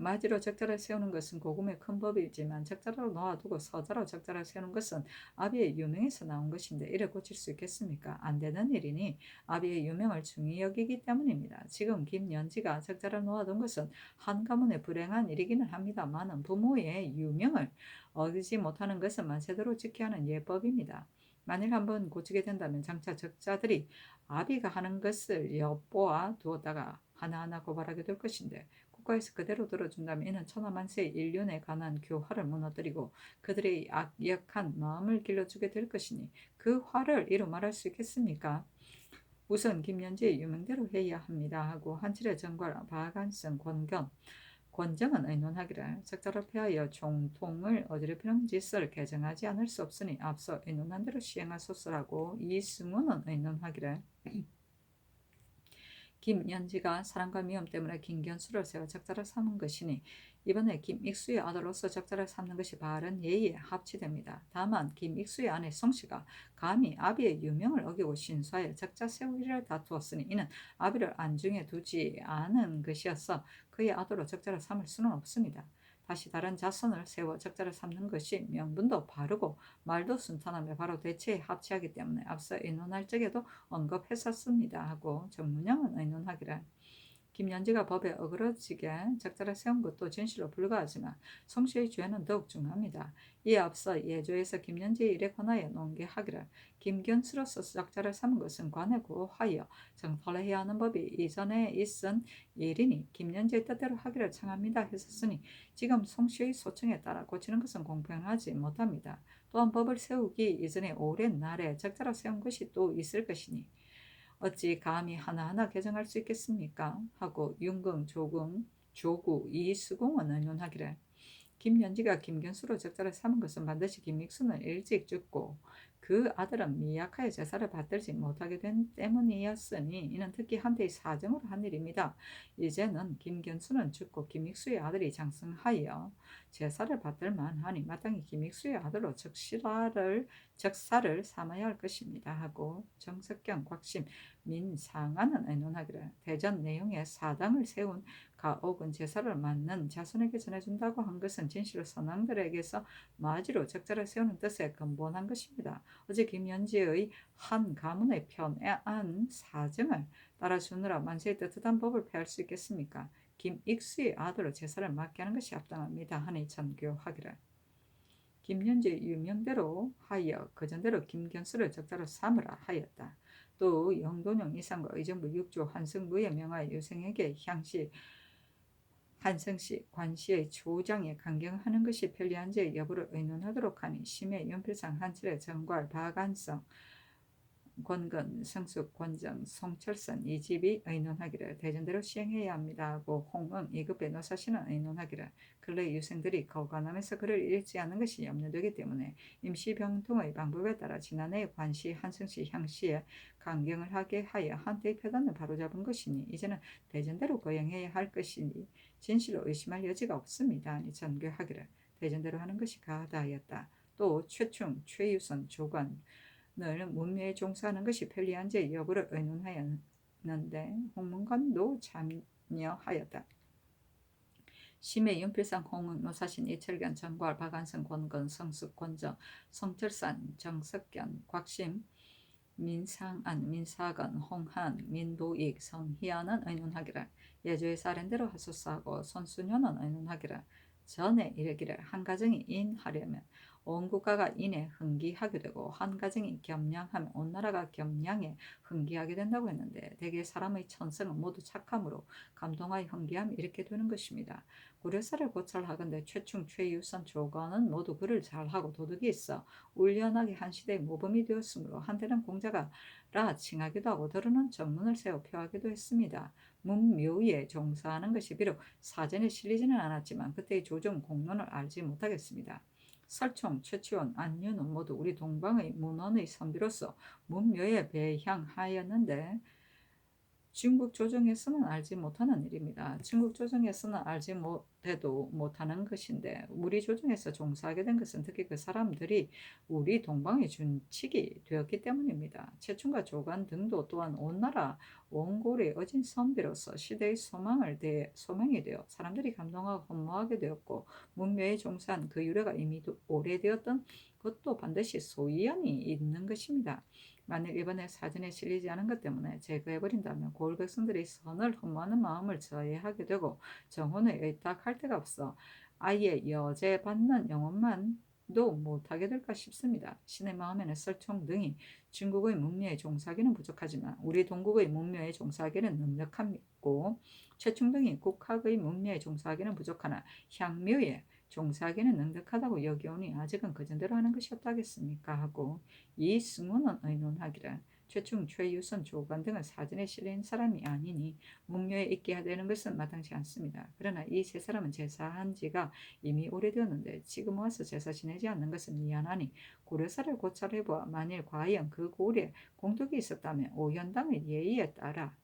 마디로 적자를 세우는 것은 고금의 큰 법이지만 적자로 놓아두고 서자로 적자를 세우는 것은 아비의 유명에서 나온 것인데 이를 고칠 수 있겠습니까? 안 되는 일이니 아비의 유명을 중히 여기기 때문입니다. 지금 김연지가 적자를 놓아둔 것은 한 가문의 불행한 일이기는 합니다만은 부모의 유명을 어기지 못하는 것은 만세대로 지켜야 하는 예법입니다. 만일 한번 고치게 된다면 장차 적자들이 아비가 하는 것을 엿보아 두었다가 하나하나 고발하게 될 것인데 국가에서 그대로 들어준다면 이는 천하만세의 인륜에 관한 교화를 무너뜨리고 그들의 악역한 마음을 길러주게 될 것이니 그 화를 이루 말할 수 있겠습니까? 우선 김연지의 유명대로 해야 합니다 하고 한칠의 정과 박한성 권정은 의논하기를 적자를 폐하여 종통을 어지럽히는 짓을 개정하지 않을 수 없으니 앞서 의논한 대로 시행하소서라고 이승우는 의논하기를 김연지가 사랑과 미움 때문에 김견수를 세워 적자를 삼은 것이니 이번에 김익수의 아들로서 적자를 삼는 것이 바른 예의에 합치됩니다. 다만 김익수의 아내 송씨가 감히 아비의 유명을 어기고 신수하여 적자 세우기를 다투었으니 이는 아비를 안중에 두지 않은 것이어서 그의 아들로 적자를 삼을 수는 없습니다. 다시 다른 자손을 세워 적자를 삼는 것이 명분도 바르고 말도 순탄하며 바로 대체에 합치하기 때문에 앞서 의논할 적에도 언급했었습니다. 하고 정문영은 의논하기를 김연지가 법에 어그러지게 적자를 세운 것도 진실로 불과하지만 송씨의 죄는 더욱 중요합니다. 이에 앞서 예조에서 김연지의 일에 관하여 논계하기를 김견수로서 적자를 삼은 것은 관에 고하여 정파를 해야 하는 법이 이전에 있은 일이니 김연지의 뜻대로 하기를 청합니다 했었으니 지금 송씨의 소청에 따라 고치는 것은 공평하지 못합니다. 또한 법을 세우기 이전에 오랜 날에 적자로 세운 것이 또 있을 것이니 어찌 감히 하나하나 개정할 수 있겠습니까? 하고 윤긍, 조구, 이수공은 의논하기를 김연지가 김견수로 적자를 삼은 것은 반드시 김익수는 일찍 죽고 그 아들은 미약하여 제사를 받들지 못하게 된 때문이었으니 이는 특히 한때의 사정으로 한 일입니다. 이제는 김견수는 죽고 김익수의 아들이 장승하여 제사를 받들 만하니 마땅히 김익수의 아들로 적사를 삼아야 할 것입니다. 하고 정석경, 곽심, 민상안은 의논하기를 대전 내용에 사당을 세운 가옥은 제사를 맡는 자손에게 전해준다고 한 것은 진실로 선왕들에게서 마지로 적자를 세우는 뜻에 근본한 것입니다. 어제 김연지의 한 가문의 편애한 사정을 따라주느라 만세의 떳떳한 법을 폐할 수 있겠습니까? 김익수의 아들로 제사를 맡게 하는 것이 합당합니다. 하니 전교하기를 김연지의 유명대로 하여 그전대로 김견수를 적자로 삼으라 하였다. 또 영돈용 이상과 의정부 6조 한승무에 명하여 유생에게 향시 한성씨, 관씨의 조장에 강경하는 것이 편리한지의 여부를 의논하도록 하니 심해 연필상 한철의 정괄, 박안성, 권근, 성숙, 권정, 송철선 이 집이 의논하기를 대전대로 시행해야 합니다 하고 홍응, 이급의 노사시는 의논하기를 근래 유생들이 거관하면서 그를 잃지 않는 것이 염려되기 때문에 임시병통의 방법에 따라 지난해 관씨, 한성씨, 향씨에 강경을 하게 하여 한때의 표단을 바로잡은 것이니 이제는 대전대로 거행해야 할 것이니 진실로 의심할 여지가 없습니다. 아니 전교하기를 대전대로 하는 것이 가하다하였다. 또 최충, 최유선, 조관 늘 문묘에 종사하는 것이 편리한지 여부를 의논하였는데 홍문관도 참여하였다. 심해 윤필상, 홍은, 노사신, 이철견, 정괄, 박안성, 권건, 성숙, 권정, 성철산, 정석견, 곽심, 민상안, 민사건, 홍한, 민도익, 성희안은 의논하기를 예조의 사례대로 하소서하고 손순효는 의논하기를 전에 이르기를 한 가정이 인하려면 온 국가가 인에 흥기하게 되고 한 가정이 겸양하면 온 나라가 겸양에 흥기하게 된다고 했는데 대개 사람의 천성은 모두 착함으로 감동하여 흥기함이 이렇게 되는 것입니다. 고려사를 고찰하건대 최충, 최유선, 조건은 모두 글을 잘하고 도덕이 있어 울연하게 한 시대의 모범이 되었으므로 한때는 공자가라 칭하기도 하고 더러는 전문을 세워 표하기도 했습니다. 문묘에 종사하는 것이 비록 사전에 실리지는 않았지만 그때의 조정 공론을 알지 못하겠습니다. 설총, 최치원, 안윤은 모두 우리 동방의 문헌의 선비로서 문묘에 배향하였는데 중국 조정에서는 알지 못하는 일입니다. 중국 조정에서는 알지 못해도 못하는 것인데 우리 조정에서 종사하게 된 것은 특히 그 사람들이 우리 동방의 준칙이 되었기 때문입니다. 최충과 조관 등도 또한 온 나라 원골의 어진 선비로서 시대의 소망이 되어 사람들이 감동하고 헌모하게 되었고 문묘에 종사한 그 유래가 이미 오래되었던 것도 반드시 소이연이 있는 것입니다. 만일 이번에 사전에 실리지 않은 것 때문에 제거해버린다면 고을 백성들이 선을 흠모하는 마음을 저해하게 되고 정혼에 의탁할 데가 없어 아예 여제받는 영혼만도 못하게 될까 싶습니다. 신의 마음에는 설총 등이 중국의 문묘에 종사하기는 부족하지만 우리 동국의 문묘에 종사하기는 능력하고 최충 등이 국학의 문묘에 종사하기는 부족하나 향묘에 종사하기는 능력하다고 여겨오니 아직은 그전대로 하는 것이 없다겠습니까 하고 이승우는 의논하기를 최충, 최유선, 조관 등은 사전에 실린 사람이 아니니 문묘에 있게 되는 것은 마땅치 않습니다. 그러나 이 세 사람은 제사한 지가 이미 오래되었는데 지금 와서 제사 지내지 않는 것은 미안하니 고려사를 고찰해보아 만일 과연 그 고을에 공덕이 있었다면 오현당의 예의에 따라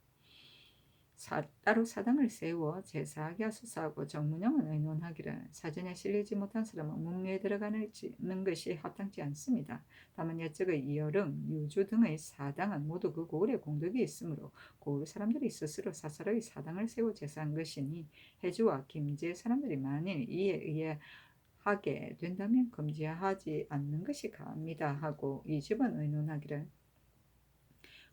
따로 사당을 세워 제사하게 하소서하고 정문영은 의논하기를 사전에 실리지 못한 사람은 문묘에 들어가는 것이 합당치 않습니다. 다만 옛적의 이여릉, 유주 등의 사당은 모두 그 고을에 공덕이 있으므로 고을 사람들이 스스로 사설의 사당을 세워 제사한 것이니 해주와 김제 사람들이 만일 이에 의해 하게 된다면 금지하지 않는 것이 가합니다 하고 이 집은 의논하기를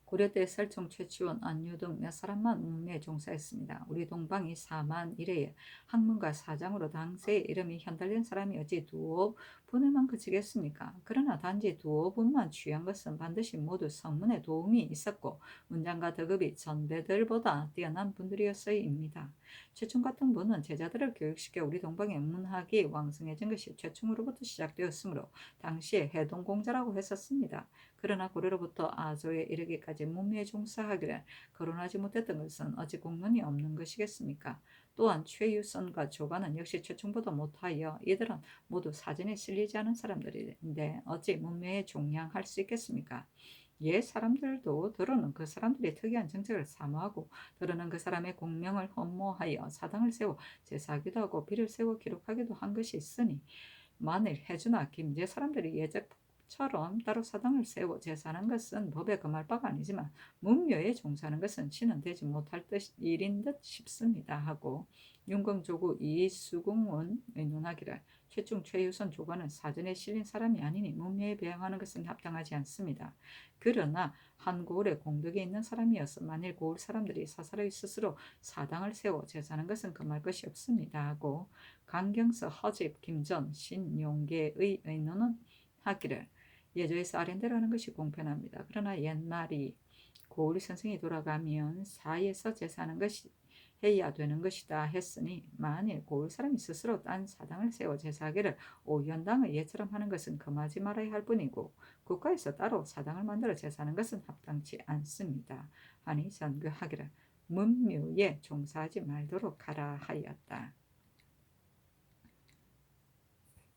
고려 때 설총, 최치원, 안유 등 몇 사람만 문묘에 종사했습니다. 우리 동방이 4만 이래에 학문가 사장으로 당세의 이름이 현달된 사람이 어찌 두어 분에만 그치겠습니까? 그러나 단지 두어 분만 취한 것은 반드시 모두 성문에 도움이 있었고 문장과 덕업이 전배들보다 뛰어난 분들이었어입니다. 최충 같은 분은 제자들을 교육시켜 우리 동방의 문학이 왕성해진 것이 최충으로부터 시작되었으므로 당시에 해동공자라고 했었습니다. 그러나 고려로부터 아조에 이르기까지 문미에 종사하기를 거론하지 못했던 것은 어찌 공론이 없는 것이겠습니까? 또한 최유선과 조가는 역시 최충보다 못하여 이들은 모두 사전에 실리지 않은 사람들인데 어찌 문미에 종양할 수 있겠습니까? 옛 사람들도 더러는 그 사람들의 특이한 정책을 사모하고 더러는 그 사람의 공명을 흠모하여 사당을 세워 제사하기도 하고 비를 세워 기록하기도 한 것이 있으니 만일 해주나 김제 사람들이 예적처럼 따로 사당을 세워 제사하는 것은 법에 금할 바가 아니지만 문묘에 종사하는 것은 신은 되지 못할 일인 듯 싶습니다 하고 윤광조구 이수공은 의논하기를 최충 최유선 조과는 사전에 실린 사람이 아니니 문묘에 배양하는 것은 합당하지 않습니다. 그러나 한 고을에 공덕이 있는 사람이어서 만일 고을 사람들이 사사로이 스스로 사당을 세워 제사하는 것은 금할 것이 없습니다 하고 강경서, 허집, 김전, 신용계의 의논은 하기를 예조에서 아랜대로 하는 것이 공편합니다. 그러나 옛말이 고을 선생이 돌아가면 사에서 제사하는 것이 해야 되는 것이다 했으니 만일 고을 사람이 스스로 딴 사당을 세워 제사하기를 오현당의 예처럼 하는 것은 금하지 말아야 할 뿐이고 국가에서 따로 사당을 만들어 제사하는 것은 합당치 않습니다. 하니 전교하기를 문묘에 종사하지 말도록 하라 하였다.